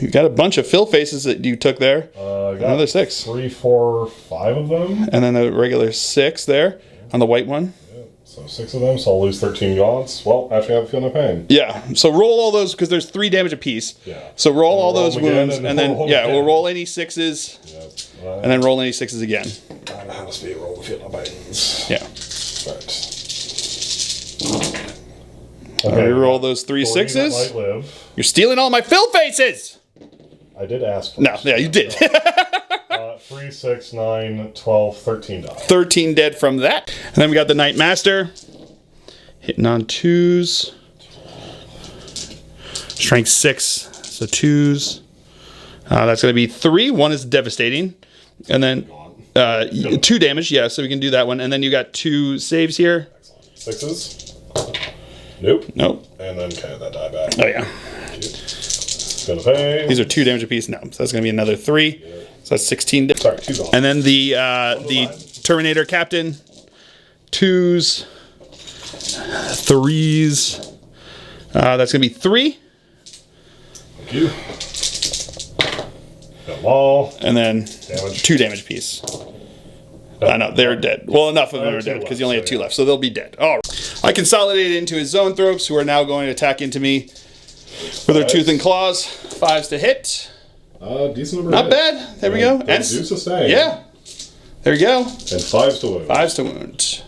Speaker 1: You got a bunch of fill faces that you took there.
Speaker 2: Another
Speaker 1: 6.
Speaker 2: 3, 4, 5 of them.
Speaker 1: And then a regular 6 there on the white one.
Speaker 2: Yeah, so 6 of them, so I'll lose 13 gaunts. Well, actually, I have a feel no pain.
Speaker 1: Yeah, so roll all those because there's 3 damage apiece.
Speaker 2: Yeah.
Speaker 1: So roll all those wounds,
Speaker 2: and
Speaker 1: and then we'll roll any 6s,
Speaker 2: Yeah.
Speaker 1: and then roll any 6s again.
Speaker 2: I know how to speed roll the feel no pains.
Speaker 1: Yeah.
Speaker 2: Right. Okay.
Speaker 1: Reroll those 3 6s.
Speaker 2: Might live.
Speaker 1: You're stealing all my fill faces.
Speaker 2: I did ask for
Speaker 1: No, yeah, you did.
Speaker 2: 3, 6, 9, 12, 13 die.
Speaker 1: 13 dead from that. And then we got the Knight Master. Hitting on 2s. Strength 6, so 2s. That's going to be 3. 1 is devastating. And then 2 damage, yeah, so we can do that one. And then you got 2 saves here.
Speaker 2: Excellent. 6s. Nope.
Speaker 1: Nope.
Speaker 2: And then kind of that die back.
Speaker 1: Oh, yeah.
Speaker 2: Gonna pay.
Speaker 1: These are 2 damage apiece. No, so that's going to be another 3. Yeah. So that's 16.
Speaker 2: Sorry, 2 gone.
Speaker 1: And then the Terminator Captain, 2s, 3s. That's going to be 3.
Speaker 2: Thank you. Got them all.
Speaker 1: And then
Speaker 2: damage.
Speaker 1: 2 damage apiece. I know, they're dead. Well, enough of them are dead because you only have 2 left, so they'll be dead. All right. I consolidated into his zone thropes, who are now going to attack into me with their tooth and claws. 5s to hit.
Speaker 2: Decent number.
Speaker 1: Not bad. There we go.
Speaker 2: And do sustain.
Speaker 1: Yeah. There you go.
Speaker 2: And 5s to wound.
Speaker 1: 5s to wound.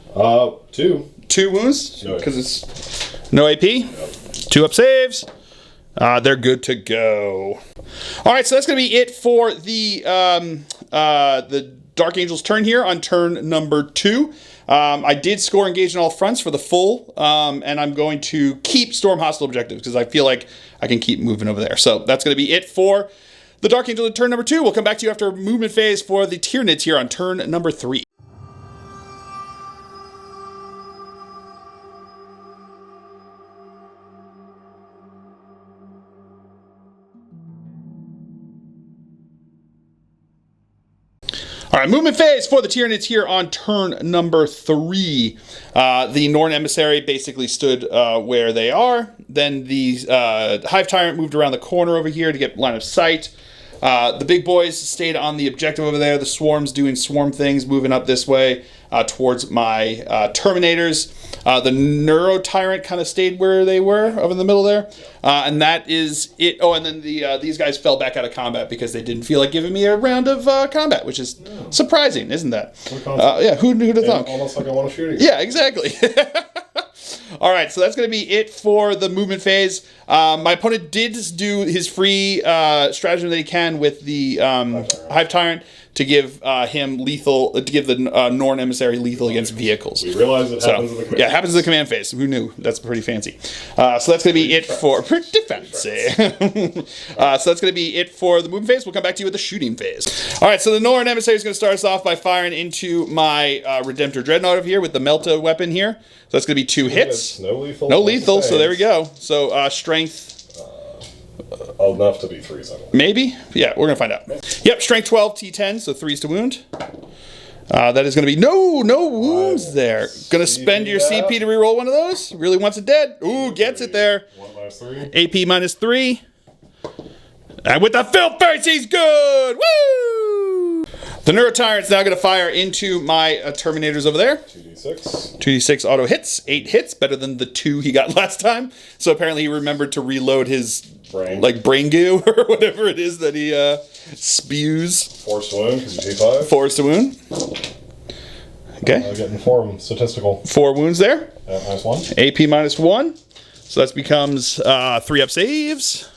Speaker 2: 2.
Speaker 1: 2 wounds
Speaker 2: No
Speaker 1: because it's no AP. Yep. 2 up saves. They're good to go. All right, so that's going to be it for the Dark Angel's turn here on turn number 2. I did score engage in all fronts for the full, and I'm going to keep storm hostile objectives because I feel like I can keep moving over there. So that's going to be it for the Dark Angel in turn number 2. We'll come back to you after movement phase for the Tyranids here on turn number 3. All right, movement phase for the Tyranids here on turn number 3. The Norn Emissary basically stood where they are. Then the Hive Tyrant moved around the corner over here to get line of sight. The big boys stayed on the objective over there. The swarms doing swarm things, moving up this way towards my Terminators. The Neuro Tyrant kind of stayed where they were over in the middle there. And that is it. Oh, and then these guys fell back out of combat because they didn't feel like giving me a round of combat, which is surprising, isn't that? Yeah, who'd have thunk?
Speaker 2: Almost like I want to shoot you.
Speaker 1: Yeah, exactly. All right, so that's going to be it for the movement phase. My opponent did do his free stratagem that he can with the Hive Tyrant to give him lethal, to give the Norn Emissary lethal against vehicles.
Speaker 2: We realize it happens in the command
Speaker 1: phase. Yeah, it happens in the command phase. Who knew? That's pretty fancy. So that's going to be it for... Pretty fancy. So that's going to be it for the movement phase. We'll come back to you with the shooting phase. All right, so the Norn Emissary is going to start us off by firing into my Redemptor Dreadnought over here with the Melta weapon here. So that's going to be 2 hits.
Speaker 2: No lethal.
Speaker 1: No lethal, so there we go. So strength...
Speaker 2: enough to be 3s, I believe.
Speaker 1: Maybe? Yeah, we're going to find out. Yep, strength 12, T10, so 3s to wound. That is going to be... No wounds there. Going to spend your CP to reroll one of those? Really wants it dead. Ooh, gets it there.
Speaker 2: 1 minus 3.
Speaker 1: AP minus 3. And with the filth face, he's good! Woo! The Neuro Tyrant's now going to fire into my Terminators over there.
Speaker 2: 2d6.
Speaker 1: 2d6 auto hits. 8 hits, better than the 2 he got last time. So apparently he remembered to reload his brain goo or whatever it is that he spews.
Speaker 2: Force to wound because you T5.
Speaker 1: Force to wound. Okay.
Speaker 2: Getting form statistical.
Speaker 1: 4 wounds there.
Speaker 2: Minus 1.
Speaker 1: AP minus 1. So that becomes 3 up saves.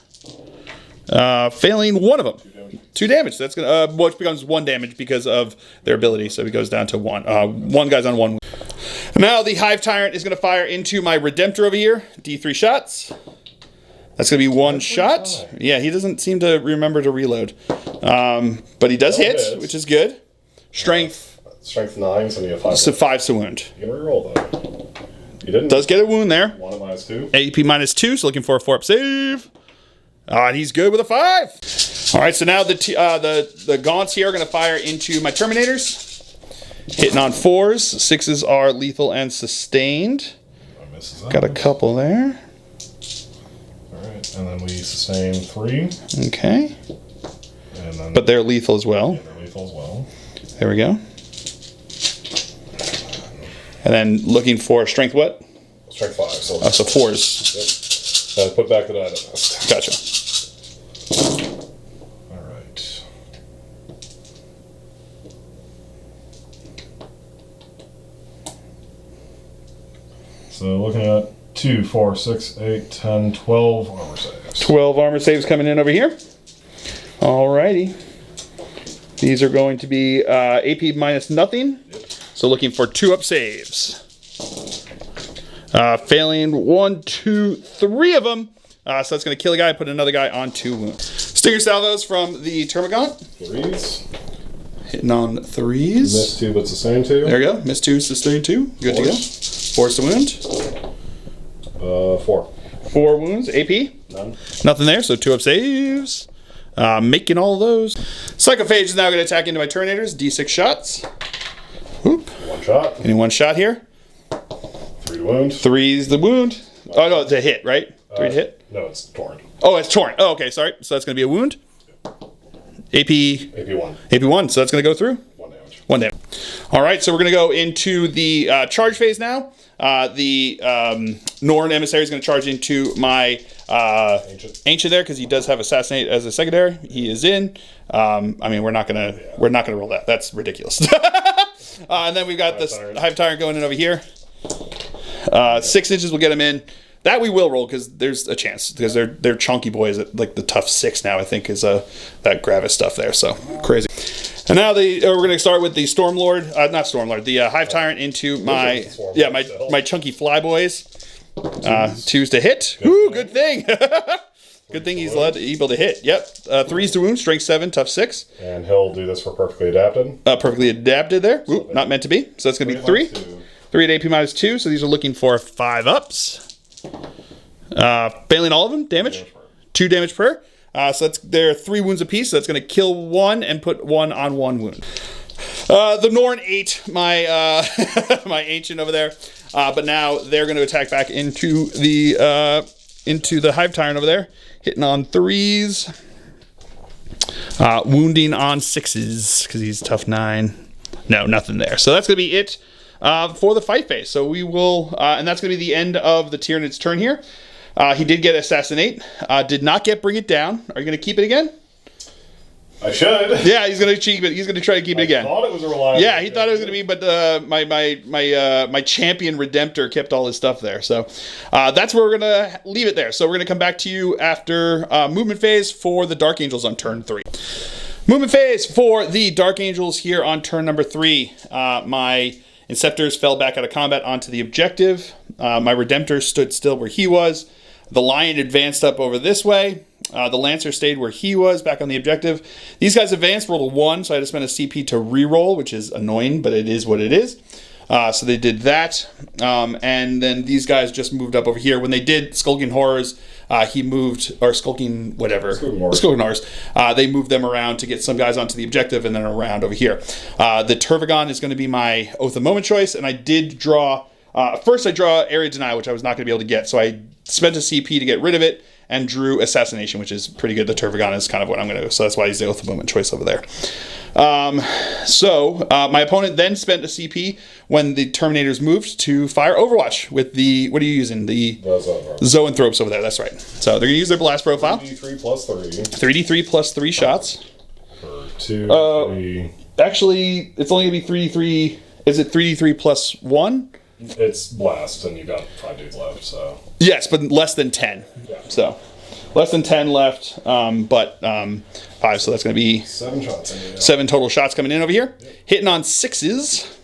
Speaker 1: Failing one of them. 2 damage. That's gonna which becomes 1 damage because of their ability. So it goes down to 1. 1 guy's on 1. Now the Hive Tyrant is going to fire into my Redemptor over here. D3 shots. That's going to be 1 shot. Yeah, he doesn't seem to remember to reload. But he does hit, which is good. Strength
Speaker 2: 9, so you have 5.
Speaker 1: So 5 to wound.
Speaker 2: You can reroll though. You didn't.
Speaker 1: Does get a wound there.
Speaker 2: 1 at minus 2.
Speaker 1: AP minus 2, so looking for a 4 up save. And he's good with a 5. All right, so now the gaunts here are going to fire into my Terminators. Hitting on 4s. 6s are lethal and sustained. Got a couple there.
Speaker 2: All right, and then we sustain 3.
Speaker 1: Okay.
Speaker 2: And then,
Speaker 1: but they're lethal as well.
Speaker 2: Yeah, they're lethal as well.
Speaker 1: There we go. And then looking for strength what?
Speaker 2: Strength 5. So
Speaker 1: 4s.
Speaker 2: Yep. Put back the die nest.
Speaker 1: Gotcha.
Speaker 2: All right. So looking at 2, 4, 6, 8, 10, 12 armor saves.
Speaker 1: 12 armor saves coming in over here. Alrighty. These are going to be AP minus nothing.
Speaker 2: Yep.
Speaker 1: So looking for 2 up saves. Failing 1, 2, 3 of them. So that's going to kill a guy, put another guy on 2 wounds. Stinger salvos from the Termagant.
Speaker 2: 3s.
Speaker 1: Hitting on 3s.
Speaker 2: Missed 2, but sustained 2.
Speaker 1: There you go. Missed 2, sustained 2. Good to go. 4's to wound.
Speaker 2: 4.
Speaker 1: 4 wounds. AP?
Speaker 2: None.
Speaker 1: Nothing there, so 2 up saves. Making all of those. Psychophage is now going to attack into my Terminators. D6 shots. Whoop.
Speaker 2: 1 shot.
Speaker 1: Any 1 shot here.
Speaker 2: 3 to wound.
Speaker 1: 3's the wound. Oh, no, it's a hit, right? 3 to hit?
Speaker 2: No, it's torn.
Speaker 1: Oh, it's torn. Oh, okay, sorry. So that's going to be a wound. AP
Speaker 2: 1.
Speaker 1: AP 1, so that's going to go through?
Speaker 2: 1 damage.
Speaker 1: 1 damage. All right, so we're going to go into the charge phase now. The Norn Emissary is going to charge into my Ancient there because he does have Assassinate as a secondary. He is in. I mean, we're not gonna roll that. That's ridiculous. And then we've got this Hive Tyrant going in over here. 6 inches will get him in. That we will roll because there's a chance because they're chunky boys at like the tough 6 now. I think is that Gravis stuff there. So crazy. And now we're going to start with the Stormlord, not Stormlord, the Hive Tyrant into my my chunky flyboys. 2s to hit. Ooh, good thing. Good thing he's able to hit. Yep. 3s to wound, strength 7, tough 6.
Speaker 2: And he'll do this for perfectly adapted.
Speaker 1: Perfectly adapted there. Ooh, not meant to be. So that's going to be 3. 3 at AP minus 2. So these are looking for 5 ups. Failing all of them. Damage. 2 damage per. So they're 3 wounds apiece. So that's going to kill 1 and put 1 on 1 wound. The Norn ate my my ancient over there, but now they're going to attack back into the Hive Tyrant over there, hitting on 3s. Wounding on 6s, because he's tough 9. No, nothing there. So that's going to be it for the fight phase. So we will, and that's going to be the end of the Tyranid's turn here. He did get Assassinate. Did not get Bring It Down. Are you going to keep it again?
Speaker 2: I should.
Speaker 1: Yeah, he's going to keep it. He's going to try to keep it again.
Speaker 2: I thought it was a reliable.
Speaker 1: Yeah, he thought it was going to be, but my champion Redemptor kept all his stuff there. So that's where we're going to leave it there. So we're going to come back to you after movement phase for the Dark Angels on turn 3. Movement phase for the Dark Angels here on turn number 3. My Inceptors fell back out of combat onto the objective. My Redemptor stood still where he was. The Lion advanced up over this way. The Lancer stayed where he was, back on the objective. These guys advanced, rolled a 1, so I had to spend a CP to reroll, which is annoying, but it is what it is. So they did that. And then these guys just moved up over here. When they did Skulking Horrors, he moved, or Skulking whatever. Skulking Horrors. They moved them around to get some guys onto the objective and then around over here. The Turvagon is going to be my Oath of Moment choice, and I did draw... first I draw Area Denial, which I was not going to be able to get, so I spent a CP to get rid of it, and drew Assassination, which is pretty good. The Turvagon is kind of what I'm going to do, so that's why he's the Oath of Moment choice over there. My opponent then spent a CP when the Terminators moved to fire Overwatch with the, what are you using? The Zoanthropes over there, that's right. So they're going to use their blast profile.
Speaker 2: 3d3 plus 3.
Speaker 1: 3d3 plus 3 shots.
Speaker 2: For 2, 3.
Speaker 1: Actually, it's only going to be 3d3, is it 3d3 plus 1?
Speaker 2: It's blast, and you've got 5 dudes left, so...
Speaker 1: Yes, but less than 10.
Speaker 2: Yeah.
Speaker 1: So, less than 10 left, but 5, so that's going to be...
Speaker 2: 7 shots.
Speaker 1: 7 total shots coming in over here. Yep. Hitting on 6s.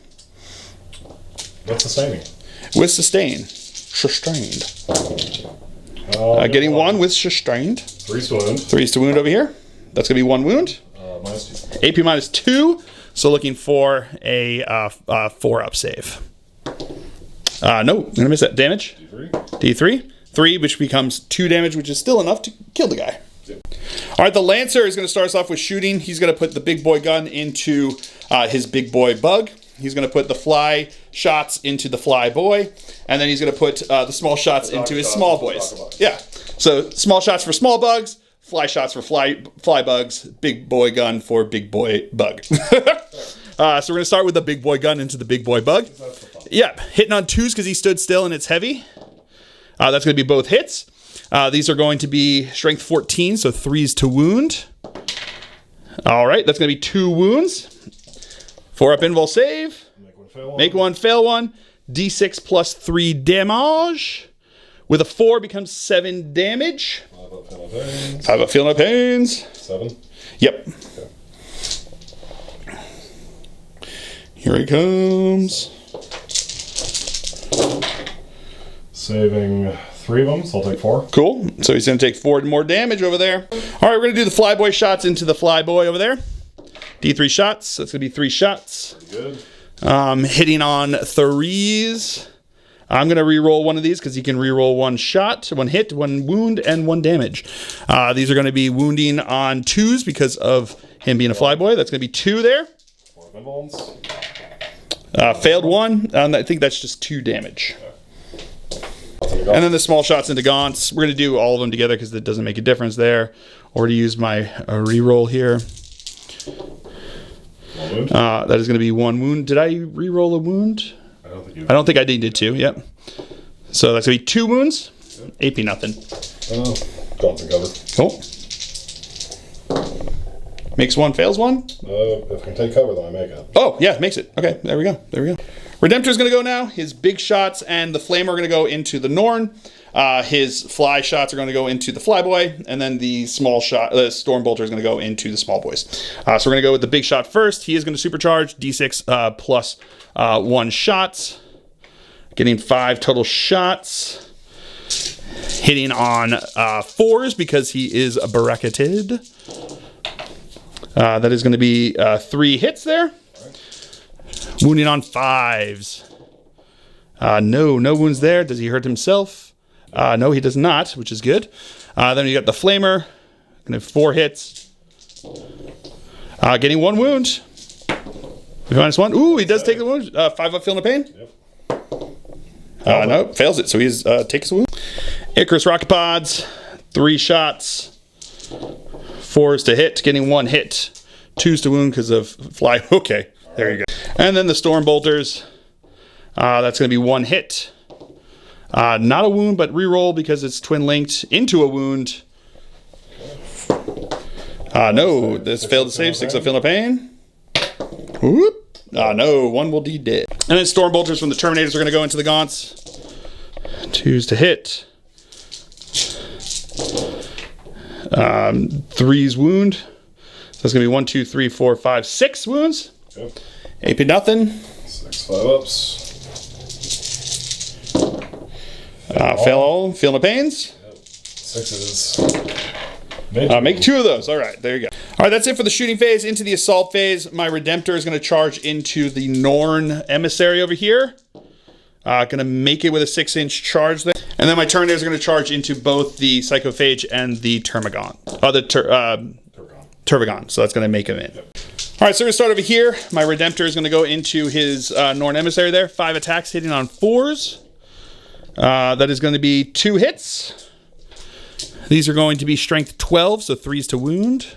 Speaker 2: What's sustaining?
Speaker 1: With sustain. Sustained. Getting 1 with sustained.
Speaker 2: 3's to wound.
Speaker 1: 3's to wound over here. That's going to be 1 wound.
Speaker 2: -2.
Speaker 1: AP -2, so looking for a 4-up save. No, I'm going to miss that. Damage?
Speaker 2: D3.
Speaker 1: D3. 3, which becomes 2 damage, which is still enough to kill the guy.
Speaker 2: Yep.
Speaker 1: All right, the Lancer is going to start us off with shooting. He's going to put the big boy gun into his big boy bug. He's going to put the fly shots into the fly boy. And then he's going to put the small shots into his small boys. Yeah. So small shots for small bugs, fly shots for fly bugs, big boy gun for big boy bug. So we're going to start with the big boy gun into the big boy bug. Yep, hitting on 2s because he stood still and it's heavy. That's going to be both hits. These are going to be strength 14, so 3s to wound. All right, that's going to be 2 wounds. 4-up invul save. Make one, fail one. D6 plus 3 damage. With a 4 becomes 7 damage. 5-up feel no pains.
Speaker 2: 7?
Speaker 1: Yep. Okay. Here he comes.
Speaker 2: Saving 3 of them, so I'll take 4.
Speaker 1: Cool. So he's going to take 4 more damage over there. All right, we're going to do the flyboy shots into the flyboy over there. D3 shots. That's going to be 3 shots.
Speaker 2: Pretty good.
Speaker 1: Hitting on 3s. I'm going to re-roll one of these because he can re-roll 1 shot, 1 hit, 1 wound, and 1 damage. These are going to be wounding on 2s because of him being a flyboy. That's going to be 2 there.
Speaker 2: 4 invulns.
Speaker 1: Failed 1. I think that's just 2 damage. And then the small shots into gaunts. We're going to do all of them together because it doesn't make a difference there. Or to use my reroll here. That is going to be 1 wound. Did I reroll a wound? I don't think I did 2. Yep. So that's going to be 2 wounds. Yep. AP nothing.
Speaker 2: Gaunts and cover.
Speaker 1: Cool. Makes 1, fails 1?
Speaker 2: If I can take cover, then I make it.
Speaker 1: Oh, yeah, makes it. Okay, there we go. There we go. Redemptor's going to go now. His big shots and the Flamer are going to go into the Norn. His fly shots are going to go into the Flyboy. And then the small shot, Stormbolter is going to go into the small boys. So we're going to go with the big shot first. He is going to supercharge D6 plus 1 shots. Getting 5 total shots. Hitting on 4s because he is bracketed. That is going to be 3 hits there. Wounding on 5s. No wounds there. Does he hurt himself? No, he does not, which is good. Then you got the Flamer. Gonna have 4 hits. Getting 1 wound. -1. Ooh, he does take the wound. 5-up feel no pain. Yep. No, fails it. So he takes a wound. Icarus rocket pods. 3 shots. 4s to hit, getting 1 hit. 2s to wound because of fly. Okay, there you go. And then the Storm Bolters. That's going to be 1 hit. Not a wound, but reroll because it's twin linked into a wound. No, this failed to save. 6 of Feel No Pain. Whoop. No, 1 will be dead. And then Storm Bolters from the Terminators are going to go into the Gaunts. 2s to hit. 3s wound. So that's going to be 1, 2, 3, 4, 5, 6 wounds. Yep. AP nothing.
Speaker 2: 6 5-ups.
Speaker 1: Fail all. Feel no pains.
Speaker 2: Yep. 6s.
Speaker 1: Make 2 of those. All right, there you go. All right, that's it for the shooting phase. Into the assault phase, my Redemptor is going to charge into the Norn Emissary over here. Going to make it with a 6-inch charge there. And then my Terminators are going to charge into both the Psychophage and the Termagant. Turbigon. So that's going to make him in. Yep. All right, so we're going to start over here. My Redemptor is going to go into his Norn Emissary there. 5 attacks hitting on 4s. That is going to be 2 hits. These are going to be strength 12, so 3s to wound.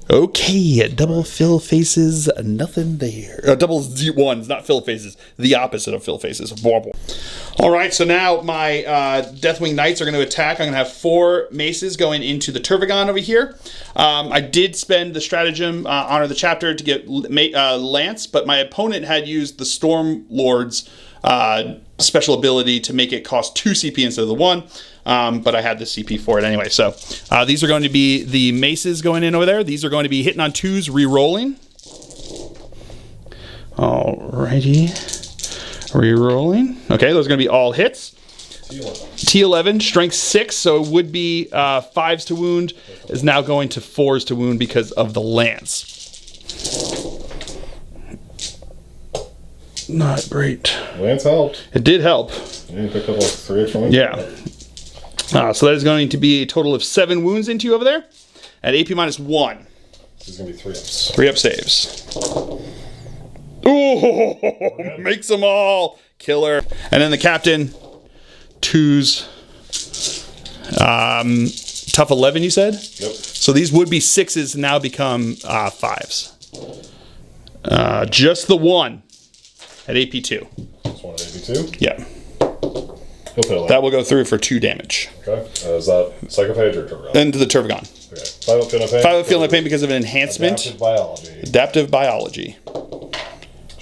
Speaker 1: Okay, double fill faces, nothing there. Double ones, not fill faces. The opposite of fill faces. All right, so now my Deathwing Knights are going to attack. I'm going to have 4 maces going into the Turbigon over here. I did spend the stratagem, Honor the Chapter, to get Lance, but my opponent had used the Storm Lord's special ability to make it cost 2 CP instead of the 1. But I had the CP for it anyway. So these are going to be the maces going in over there. These are going to be hitting on 2s, re-rolling. Alrighty. Re-rolling. Okay, those are going to be all hits. T11, strength 6, so it would be 5s to wound, is now going to 4s to wound because of the lance. Not great.
Speaker 2: Lance helped.
Speaker 1: It did help.
Speaker 2: Yeah, you picked up like 3 extra wounds.
Speaker 1: Yeah. So that is going to be a total of 7 wounds into you over there at AP -1.
Speaker 2: This is going to be 3-ups.
Speaker 1: 3-up saves. Ooh, makes them all. Killer. And then the captain, 2s. Tough 11, you said?
Speaker 2: Yep.
Speaker 1: So these would be 6s, now become 5s. Just the 1 at AP2.
Speaker 2: Just 1 at AP2?
Speaker 1: Yeah.
Speaker 2: He'll put
Speaker 1: that will go through for 2 damage.
Speaker 2: Okay. Is that Psychophage or Turbigon?
Speaker 1: Then to the Turbigon.
Speaker 2: Okay. 5-up Feel No Pain.
Speaker 1: 5-up Feel No Pain because of an enhancement. Adaptive biology.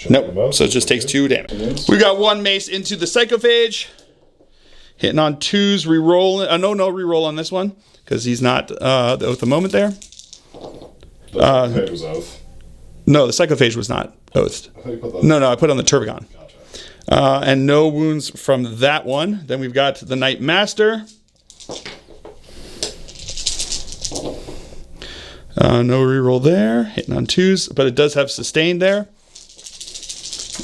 Speaker 1: Nope. So it just takes 2 damage. We got 1 mace into the Psychophage. Hitting on 2s, re-roll. No re-roll on this one because he's not at the moment there.
Speaker 2: The Psychophage was oath.
Speaker 1: No, the Psychophage was not oathed. No, I put on the Turbigon.
Speaker 2: Gotcha.
Speaker 1: And no wounds from that one. Then we've got the Knight Master. No reroll there. Hitting on 2s, but it does have sustained there.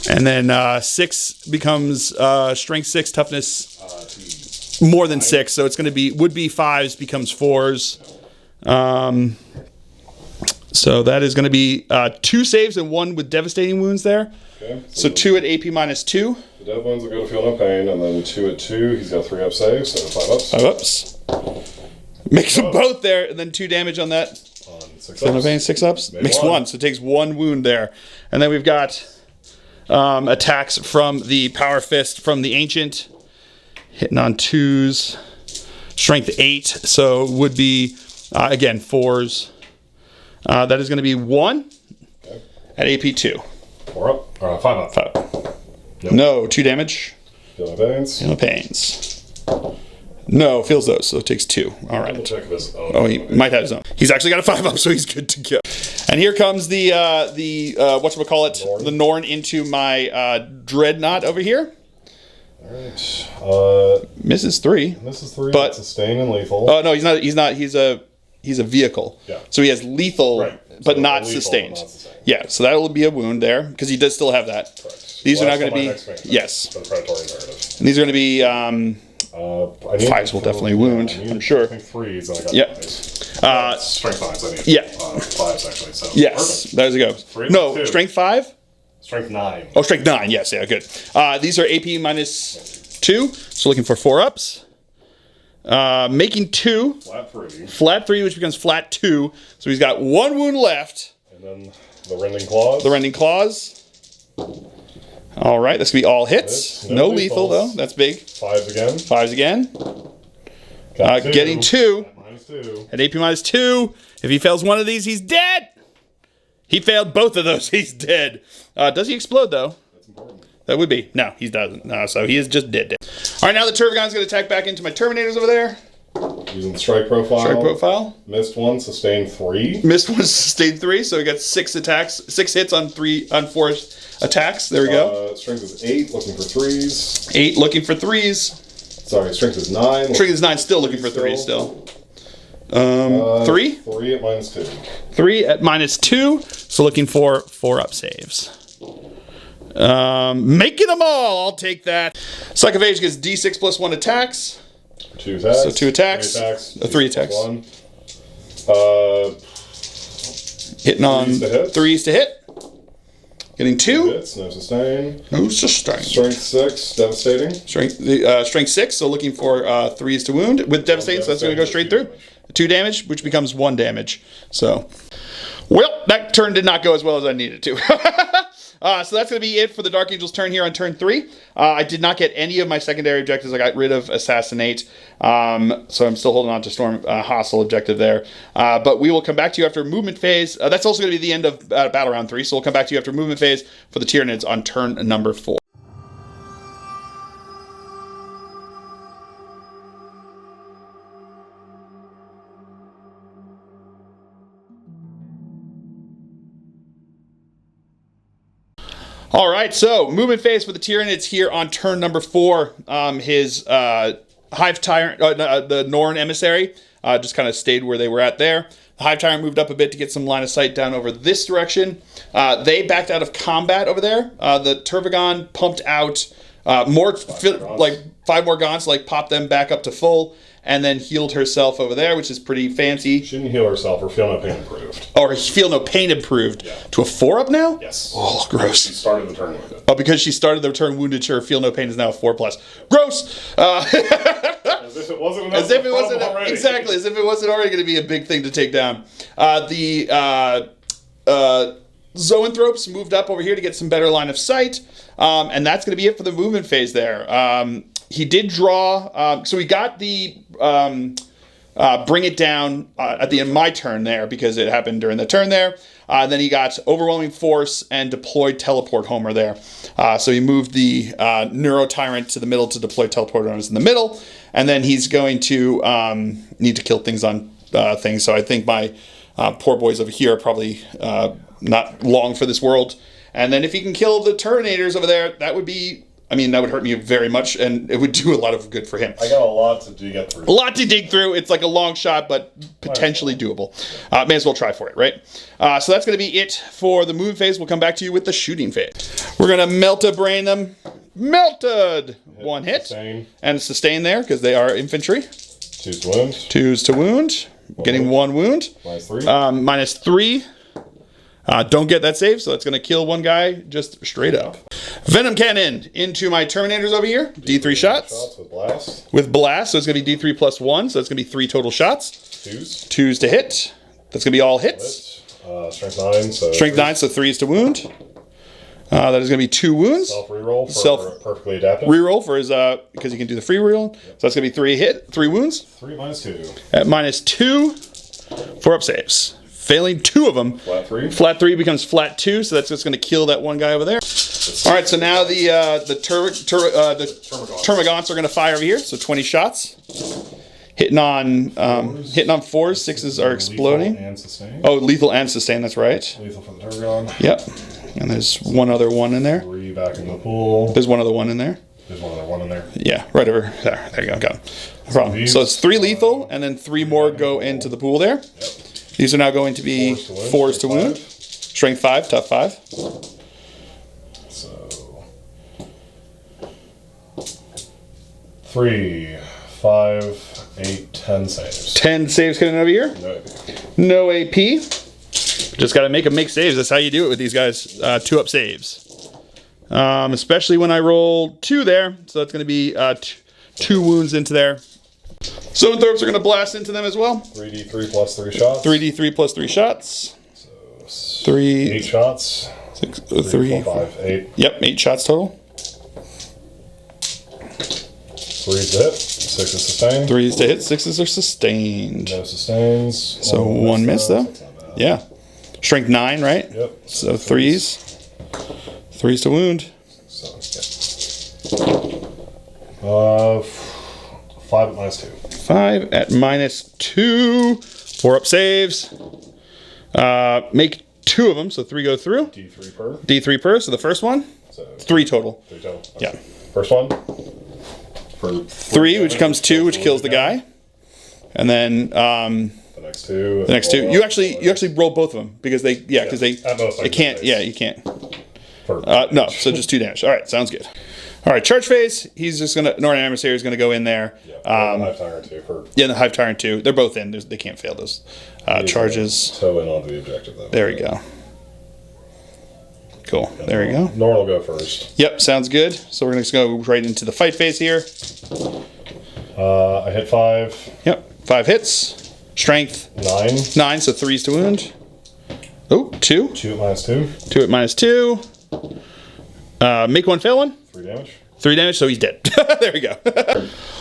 Speaker 1: And then 6 becomes strength 6, toughness more than 6. So it's going to be, would be 5s, becomes 4s. So that is going to be 2 saves and 1 with devastating wounds there.
Speaker 2: Okay.
Speaker 1: So 2 at AP -2.
Speaker 2: The dead ones will go to Feel No Pain, and then 2 at 2. He's got 3-up saves, so 5-ups.
Speaker 1: 5-ups. Makes them both there, and then 2 damage on that.
Speaker 2: On 6-ups.
Speaker 1: Feel No Pain, 6-ups. Makes 1, so it takes 1 wound there. And then we've got attacks from the Power Fist from the Ancient. Hitting on 2s. Strength 8, so would be, again, 4s. That is going to be 1 at AP2.
Speaker 2: 4-up? Or 5-up?
Speaker 1: 5.
Speaker 2: Yep.
Speaker 1: No, 2 damage.
Speaker 2: Feel No Pains?
Speaker 1: Feel No Pains. No, feels those, so it takes 2. All right.
Speaker 2: Double check of his own.
Speaker 1: Oh, he might have his own. He's actually got a 5-up, so he's good to go. And here comes the whatchamacallit,
Speaker 2: Norn.
Speaker 1: the Norn into my Dreadnought over here.
Speaker 2: Alright.
Speaker 1: Misses 3.
Speaker 2: Misses 3,
Speaker 1: but
Speaker 2: sustain and lethal.
Speaker 1: Oh no, he's not. He's a vehicle.
Speaker 2: Yeah.
Speaker 1: So he has lethal,
Speaker 2: Right.
Speaker 1: but
Speaker 2: So
Speaker 1: not
Speaker 2: lethal,
Speaker 1: sustained.
Speaker 2: but not sustained.
Speaker 1: Yeah, so that will be a wound there because he does still have that.
Speaker 2: Correct.
Speaker 1: These are not
Speaker 2: Last
Speaker 1: going to
Speaker 2: on my
Speaker 1: be.
Speaker 2: next main phase
Speaker 1: Yes.
Speaker 2: For the Predatory narrative.
Speaker 1: And these are going to be.
Speaker 2: I need
Speaker 1: 5s will definitely wound, I'm sure.
Speaker 2: I think 3s, and I got
Speaker 1: Yep.
Speaker 2: 5s. Strength 5s, I need.
Speaker 1: Yeah.
Speaker 2: 5s, actually. So
Speaker 1: Yes,
Speaker 2: perfect.
Speaker 1: there you go.
Speaker 2: 3
Speaker 1: No,
Speaker 2: 2.
Speaker 1: strength 5.
Speaker 2: Strength 9.
Speaker 1: Oh, strength 9. Yes, yeah, good. These are AP -2, so looking for 4-ups. Making 2.
Speaker 2: Flat 3.
Speaker 1: Flat 3, which becomes flat 2. So he's got 1 wound left.
Speaker 2: And then the Rending Claws.
Speaker 1: The Rending Claws. All right, that's going to be all hits. No lethal, though. That's big.
Speaker 2: 5s again.
Speaker 1: 5s again. Getting 2. At AP -2. If he fails one of these, he's dead. He failed both of those. He's dead. Does he explode, though?
Speaker 2: That's important.
Speaker 1: That would be. No, he doesn't. No, so he is just dead. All right, now the Turbogon's going to attack back into my Terminators over there.
Speaker 2: Using the strike profile.
Speaker 1: Strike profile.
Speaker 2: Missed 1, sustained 3.
Speaker 1: Missed 1, sustained 3. So we got 6 attacks, 6 hits on 4 attacks. There we go.
Speaker 2: Strength is 8, looking for 3s.
Speaker 1: 8, looking for 3s.
Speaker 2: Sorry, strength is 9.
Speaker 1: Strength is 9, still looking for 3s still. 3?
Speaker 2: 3 at -2.
Speaker 1: 3 at -2. So looking for 4-up saves. Making them all. I'll take that. Suck of Age gets D6 + 1 attacks.
Speaker 2: 2 attacks.
Speaker 1: So 2 attacks.
Speaker 2: 3
Speaker 1: attacks.
Speaker 2: 1.
Speaker 1: Hitting on 3s to hit. Getting 2.
Speaker 2: Hits, no sustain.
Speaker 1: No sustain.
Speaker 2: Strength 6, devastating.
Speaker 1: Strength 6, so looking for 3s to wound. With devastating, so that's going to go straight through. 2 damage, which becomes 1 damage. So, well, that turn did not go as well as I needed to. So that's going to be it for the Dark Angel's turn here on turn 3. I did not get any of my secondary objectives. I got rid of Assassinate. So I'm still holding on to Storm Hostile objective there. But we will come back to you after movement phase. That's also going to be the end of Battle Round 3. So we'll come back to you after movement phase for the Tyranids on turn number 4. All right, so movement phase for the Tyranids here on turn number 4. His Hive Tyrant, the Norn Emissary, just kind of stayed where they were at there. The Hive Tyrant moved up a bit to get some line of sight down over this direction. They backed out of combat over there. The Turbogon pumped out more, like 5 more Gaunts, like popped them back up to full, and then healed herself over there, which is pretty fancy.
Speaker 2: She didn't heal herself or feel no pain improved.
Speaker 1: Or feel no pain improved. Yeah. To a 4-up now?
Speaker 2: Yes.
Speaker 1: Oh, gross.
Speaker 2: She started the turn with it.
Speaker 1: Oh, because she started the turn wounded, sure, feel no pain is now a 4+. Gross!
Speaker 2: As if it wasn't enough.
Speaker 1: As if it wasn't already. Exactly, as if it wasn't already going to be a big thing to take down. Zoanthropes moved up over here to get some better line of sight. And that's going to be it for the movement phase there. He did draw, so he got the bring it down at the end of my turn there because it happened during the turn there. Then he got overwhelming force and deployed teleport homer there. So he moved the Neuro Tyrant to the middle to deploy teleport homers in the middle. And then he's going to need to kill things on things. So I think my poor boys over here are probably not long for this world. And then if he can kill the Terminators over there, that would be, I mean, that would hurt me very much, and it would do a lot of good for him.
Speaker 2: I got a lot to dig through.
Speaker 1: A lot to dig through. It's like a long shot, but potentially doable. May as well try for it, right? So that's going to be it for the movement phase. We'll come back to you with the shooting phase. We're going to Melt-A-Brain them. Melted! One hit.
Speaker 2: Sustain.
Speaker 1: And sustain there, because they are infantry.
Speaker 2: 2s to wound.
Speaker 1: 2s to wound. Getting 1 wound.
Speaker 2: -3.
Speaker 1: -3. Don't get that save, so it's going to kill one guy just straight up. Venom Cannon into my Terminators over here. D3 shots.
Speaker 2: With blast.
Speaker 1: With blast, so it's going to be D3 + 1, so that's going to be 3 total shots.
Speaker 2: 2s.
Speaker 1: 2s to hit. That's going to be all hits.
Speaker 2: Strength 9, so...
Speaker 1: Strength 9, so 3s to wound. That is going to be 2 wounds.
Speaker 2: Self-reroll for perfectly adapted.
Speaker 1: Reroll for his, because he can do the free reroll. Yep. So that's going to be 3 wounds.
Speaker 2: 3 -2.
Speaker 1: At -2, 4-up saves. Failing 2 of them.
Speaker 2: Flat 3.
Speaker 1: Flat 3 becomes flat 2, so that's just going to kill that one guy over there. All right, so now the Termagants are going to fire over here. So 20 shots, hitting on 4s. 6s are exploding.
Speaker 2: Lethal and sustain.
Speaker 1: Oh, lethal and sustain. That's right.
Speaker 2: Lethal for the Termagon.
Speaker 1: Yep. And there's one other one in there.
Speaker 2: 3 back in the pool.
Speaker 1: There's one other one in there.
Speaker 2: There's one other one in there.
Speaker 1: Yeah, right over there. There you go. Got him. No problem. So it's 3 lethal, and then 3 more go into the pool there.
Speaker 2: Yep.
Speaker 1: These are now going to be 4s to wound. Strength 5, tough 5.
Speaker 2: So 3, 5, 8, 10 saves.
Speaker 1: 10 saves coming over here. No AP. Just got to make saves. That's how you do it with these guys. 2-up saves. Especially when I roll 2 there. So that's going to be 2 wounds into there. Zoanthropes are going to blast into them as well.
Speaker 2: 3d3 plus 3 shots.
Speaker 1: 3d3 plus 3 shots.
Speaker 2: So
Speaker 1: 3.
Speaker 2: 8 shots.
Speaker 1: 6,
Speaker 2: 3, 4, 5, 8.
Speaker 1: Yep, 8 shots total.
Speaker 2: 3's to hit. 6 is sustained.
Speaker 1: 3s to hit. 6s are sustained.
Speaker 2: No sustains.
Speaker 1: So 1 miss though. Yeah. Strength 9, right?
Speaker 2: Yep.
Speaker 1: So 3s. 3s to wound.
Speaker 2: So, yeah. 5 at minus 2.
Speaker 1: 5 at minus 2. 4 up saves. Make 2 of them, so 3 go through.
Speaker 2: D3 per.
Speaker 1: D3 per, so the first one.
Speaker 2: So
Speaker 1: 3 total.
Speaker 2: 3 total. Okay.
Speaker 1: Yeah.
Speaker 2: First one. For
Speaker 1: 3, which comes 2, which kills the guy. And then
Speaker 2: the next 2.
Speaker 1: the next 2. You actually roll both of them because they because they
Speaker 2: at most
Speaker 1: it can't you can't.
Speaker 2: For
Speaker 1: No, so just 2 damage. All right, sounds good. All right, charge phase. He's just gonna Northern Emissary is gonna go in there.
Speaker 2: Yeah, the Hive Tyrant too.
Speaker 1: The Hive Tyrant too. They're both in. They can't fail those charges.
Speaker 2: Toe in onto the objective though.
Speaker 1: There we go. Cool. There we go.
Speaker 2: Nor will go first.
Speaker 1: Yep, sounds good. So we're gonna just go right into the fight phase here.
Speaker 2: I hit 5.
Speaker 1: Yep, 5 hits. Strength 9, so 3s to wound. Oh, 2.
Speaker 2: 2 at minus 2.
Speaker 1: 2 at minus 2. Make 1 fail 1.
Speaker 2: 3 damage.
Speaker 1: 3 damage, so he's dead. There we go.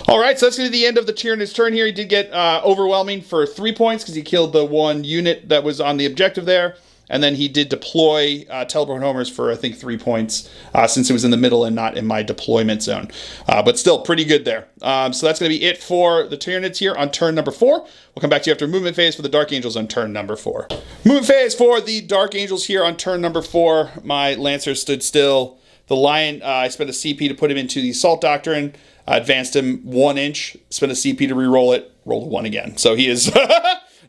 Speaker 1: All right, so that's going to be the end of the Tyranid's turn here. He did get overwhelming for 3 points because he killed the 1 unit that was on the objective there. And then he did deploy teleport homers for, I think, 3 points since it was in the middle and not in my deployment zone. But still, pretty good there. So that's going to be it for the Tyranids here on turn number 4. We'll come back to you after movement phase for the Dark Angels on turn number 4. Movement phase for the Dark Angels here on turn number 4. My Lancer stood still. The Lion, I spent a CP to put him into the Assault Doctrine. Advanced him 1 inch. Spent a CP to re-roll it. Rolled a 1 again. So he is...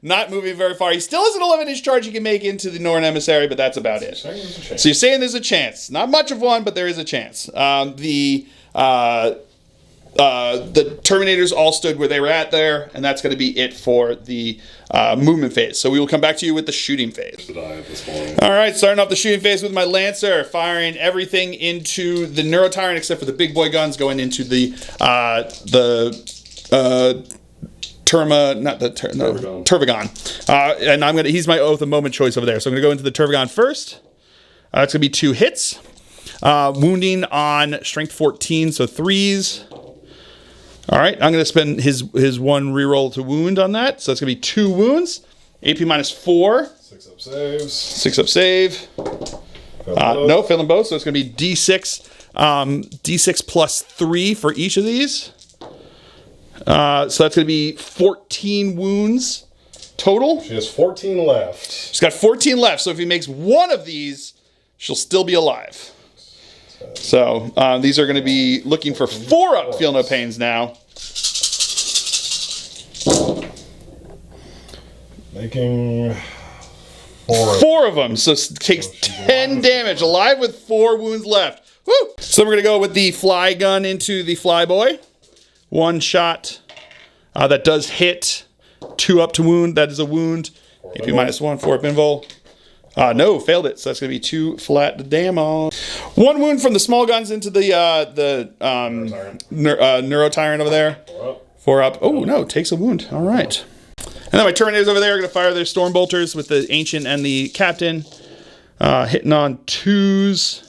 Speaker 1: not moving very far. He still has an 11-inch charge he can make into the Northern Emissary, but that's about it. So you're saying there's a chance. Not much of one, but there is a chance. The Terminators all stood where they were at there, and that's going to be it for the movement phase. So we will come back to you with the shooting phase. All right, starting off the shooting phase with my Lancer, firing everything into the Neurotyrant except for the big boy guns going into the Turvagon. And he's my Oath of Moment choice over there. So I'm gonna go into the Turvagon first. It's gonna be 2 hits. Wounding on strength 14, so 3s. All right, I'm gonna spend his 1 reroll to wound on that. So that's gonna be 2 wounds. AP minus 4.
Speaker 2: 6 up saves.
Speaker 1: 6 up save. No, failing both. So it's gonna be D6. D6 plus 3 for each of these. So that's going to be 14 wounds total.
Speaker 2: She has 14 left.
Speaker 1: She's got 14 left, so if he makes 1 of these, she'll still be alive. So these are going to be looking for 4 up Feel No Pains now.
Speaker 2: Making
Speaker 1: 4 of them, so takes 10 damage. Alive with 4 wounds left. Woo! So we're going to go with the fly gun into the flyboy. 1 shot that does hit. 2 up to wound. That is a wound. AP minus 1 for Binvol. No, failed it. So that's going to be 2 flat to damage. 1 wound from the small guns into the Neurotyrant over there. 4 up. Oh, no, takes a wound. All right. And then my Terminators over there are going to fire their Storm Bolters with the Ancient and the Captain. Hitting on 2s.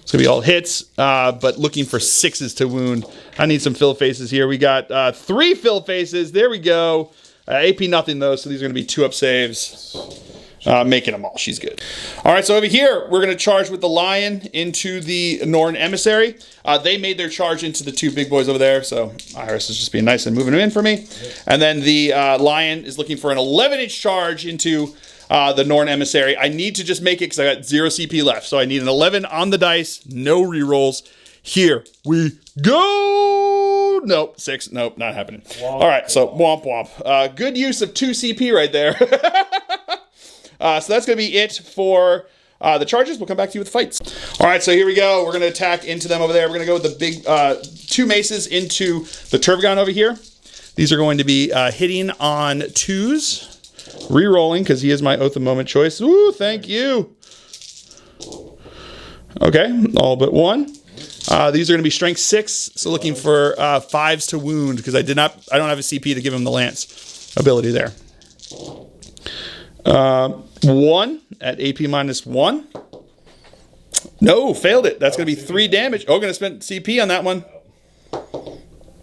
Speaker 1: It's going to be all hits, but looking for 6s to wound. I need some fill faces here. We got 3 fill faces. There we go. AP nothing, though, so these are going to be 2 up saves. Making them all. She's good. All right, so over here, we're going to charge with the Lion into the Northern Emissary. They made their charge into the 2 big boys over there, so Iris is just being nice and moving them in for me. And then the Lion is looking for an 11-inch charge into... the Northern Emissary. I need to just make it because I got 0 CP left. So I need an 11 on the dice. No rerolls. Here we go. Nope. 6. Nope. Not happening. All right. So womp womp. Good use of 2 CP right there. So that's going to be it for the charges. We'll come back to you with fights. All right. So here we go. We're going to attack into them over there. We're going to go with the big 2 maces into the Turvagon over here. These are going to be hitting on 2s. Rerolling because he is my Oath of Moment choice. Ooh, thank you. Okay, all but 1. These are going to be strength 6, so looking for 5s to wound because I don't have a CP to give him the lance ability there. 1 at AP -1. No, failed it. That's going to be 3 damage. Oh, going to spend CP on that one.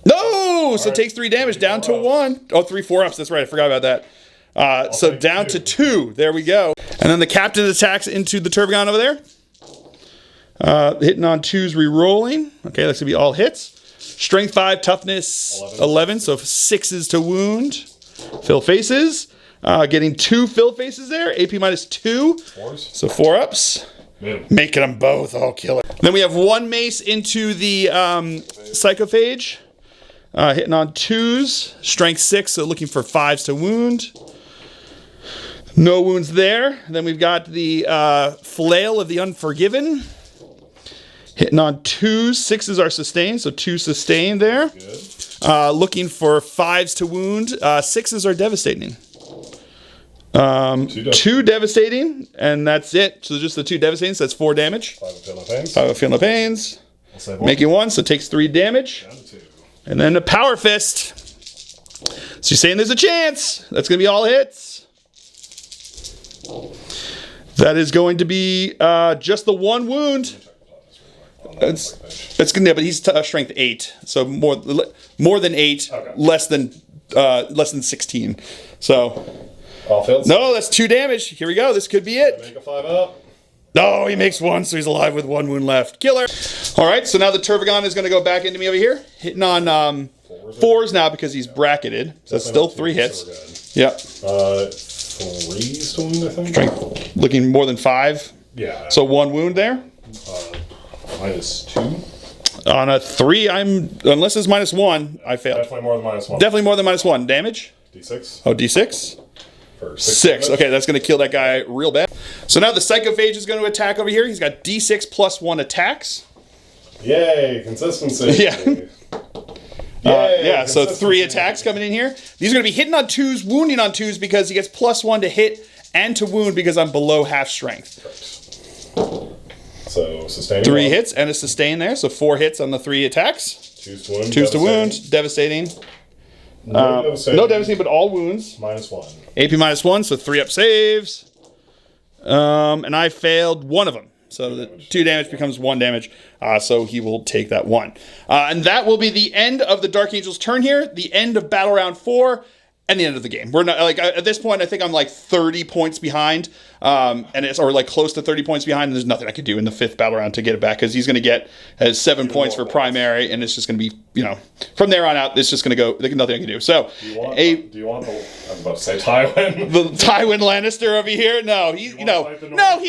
Speaker 1: No, so it takes 3 damage down to 1. Oh, 3 4-ups. That's right. I forgot about that. So down to 2. There we go. And then the captain attacks into the Turbogon over there. Hitting on 2s, re-rolling. Okay, that's going to be all hits. Strength 5, toughness 11, so 6s to wound. Fill faces. Getting 2 fill faces there. AP -2.
Speaker 2: 4s.
Speaker 1: So 4-ups. Making them both. Oh, killer. Then we have 1 mace into the Psychophage. Hitting on 2s. Strength 6, so looking for 5s to wound. No wounds there. Then we've got the Flail of the Unforgiven. Hitting on 2s. 6s are sustained, so 2 sustained there. Looking for 5s to wound. 6s are devastating. 2 devastating, and that's it. So just the 2 devastating, so that's 4 damage.
Speaker 2: 5 of Feel No Pains.
Speaker 1: 5 of Feel No Pains. Making 1, so it takes 3 damage.
Speaker 2: Down to 2.
Speaker 1: And then a Power Fist. So you're saying there's a chance. That's going to be all hits. That is going to be just the 1 wound. It's gonna, but he's strength 8, so more than 8, okay. less than 16. So
Speaker 2: all failed.
Speaker 1: No, that's 2 damage. Here we go. This could be it.
Speaker 2: Make a 5-up.
Speaker 1: No, he makes 1, so he's alive with 1 wound left. Killer. All right, so now the Turbogon is going to go back into me over here, hitting on 4s now because he's bracketed. So that's still 3 hits. Yep.
Speaker 2: 3s to wound, I think.
Speaker 1: Strength looking more than 5.
Speaker 2: Yeah.
Speaker 1: So 1 wound there.
Speaker 2: -2.
Speaker 1: On a 3, unless it's -1, I failed.
Speaker 2: Definitely more than -1.
Speaker 1: Definitely more than -1. Damage?
Speaker 2: D6.
Speaker 1: Oh, D6?
Speaker 2: For
Speaker 1: 6. Okay, that's going to kill that guy real bad. So now the Psychophage is going to attack over here. He's got D6 +1 attacks.
Speaker 2: Yay, consistency.
Speaker 1: Yeah. Yeah, so 3 attacks coming in here. These are going to be hitting on 2s, wounding on 2s because he gets +1 to hit and to wound because I'm below half strength.
Speaker 2: So sustaining
Speaker 1: 3 hits and a sustain there, so 4 hits on the 3 attacks.
Speaker 2: 2s to wound.
Speaker 1: 2s to wound, devastating. No devastating, but all wounds.
Speaker 2: -1.
Speaker 1: AP -1, so 3-up saves. And I failed 1 of them. So the 2 damage becomes 1 damage. So he will take that 1. And that will be the end of the Dark Angel's turn here, the end of Battle Round 4, and the end of the game. We're not like at this point. I think I'm like 30 points behind, or like close to 30 points behind. And there's nothing I could do in the 5th battle round to get it back because he's going to get 7 points for primary, and it's just going to be from there on out. It's just going to go. There's nothing I can do. So
Speaker 2: do you want the? I was about to say Tywin.
Speaker 1: The Tywin Lannister over here? No, he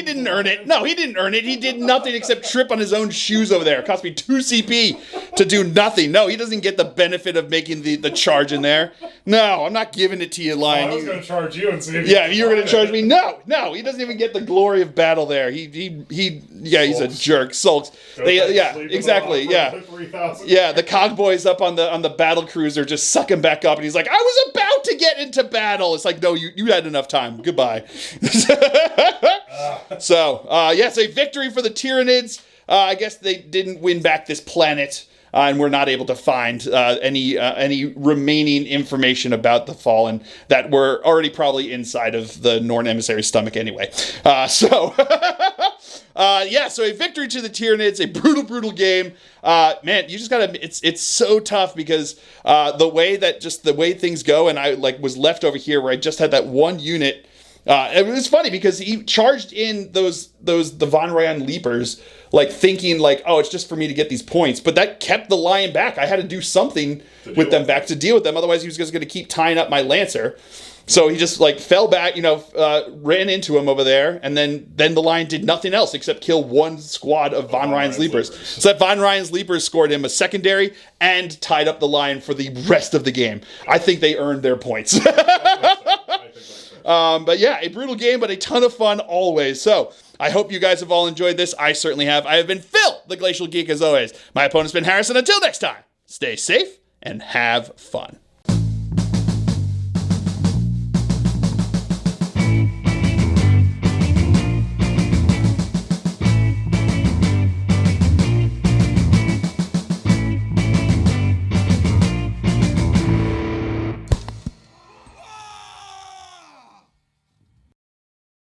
Speaker 1: didn't earn it. No, he didn't earn it. He did nothing except trip on his own shoes over there. It cost me 2 CP to do nothing. No, he doesn't get the benefit of making the charge in there. No, I'm not giving it to you, Lion.
Speaker 2: I was going to charge you and see if
Speaker 1: you were going to charge me. No, he doesn't even get the glory of battle there. He's a jerk. Sulks. Exactly. Yeah. The cogboys up on the battle cruiser just suck him back up, and he's like, I was about to get into battle. It's like, no, you had enough time. Goodbye. So a victory for the Tyranids. I guess they didn't win back this planet. And we're not able to find any remaining information about the Fallen that were already probably inside of the Norn emissary's stomach anyway. So a victory to the Tyranids, a brutal game. Man, you just gotta. It's so tough because the way things go, and I was left over here where I just had that 1 unit. It was funny because he charged in the Von Ryan Leapers, thinking oh, it's just for me to get these points. But that kept the Lion back. I had to do something with them back to deal with them. Otherwise, he was just going to keep tying up my Lancer. So he just fell back, ran into him over there, and then the Lion did nothing else except kill 1 squad of Von Ryan's Leapers. So that Von Ryan's Leapers scored him a secondary and tied up the Lion for the rest of the game. I think they earned their points. But yeah, a brutal game, but a ton of fun always. So I hope you guys have all enjoyed this. I certainly have. I have been Phil, the Glacial Geek, as always. My opponent's been Harrison. Until next time, stay safe and have fun.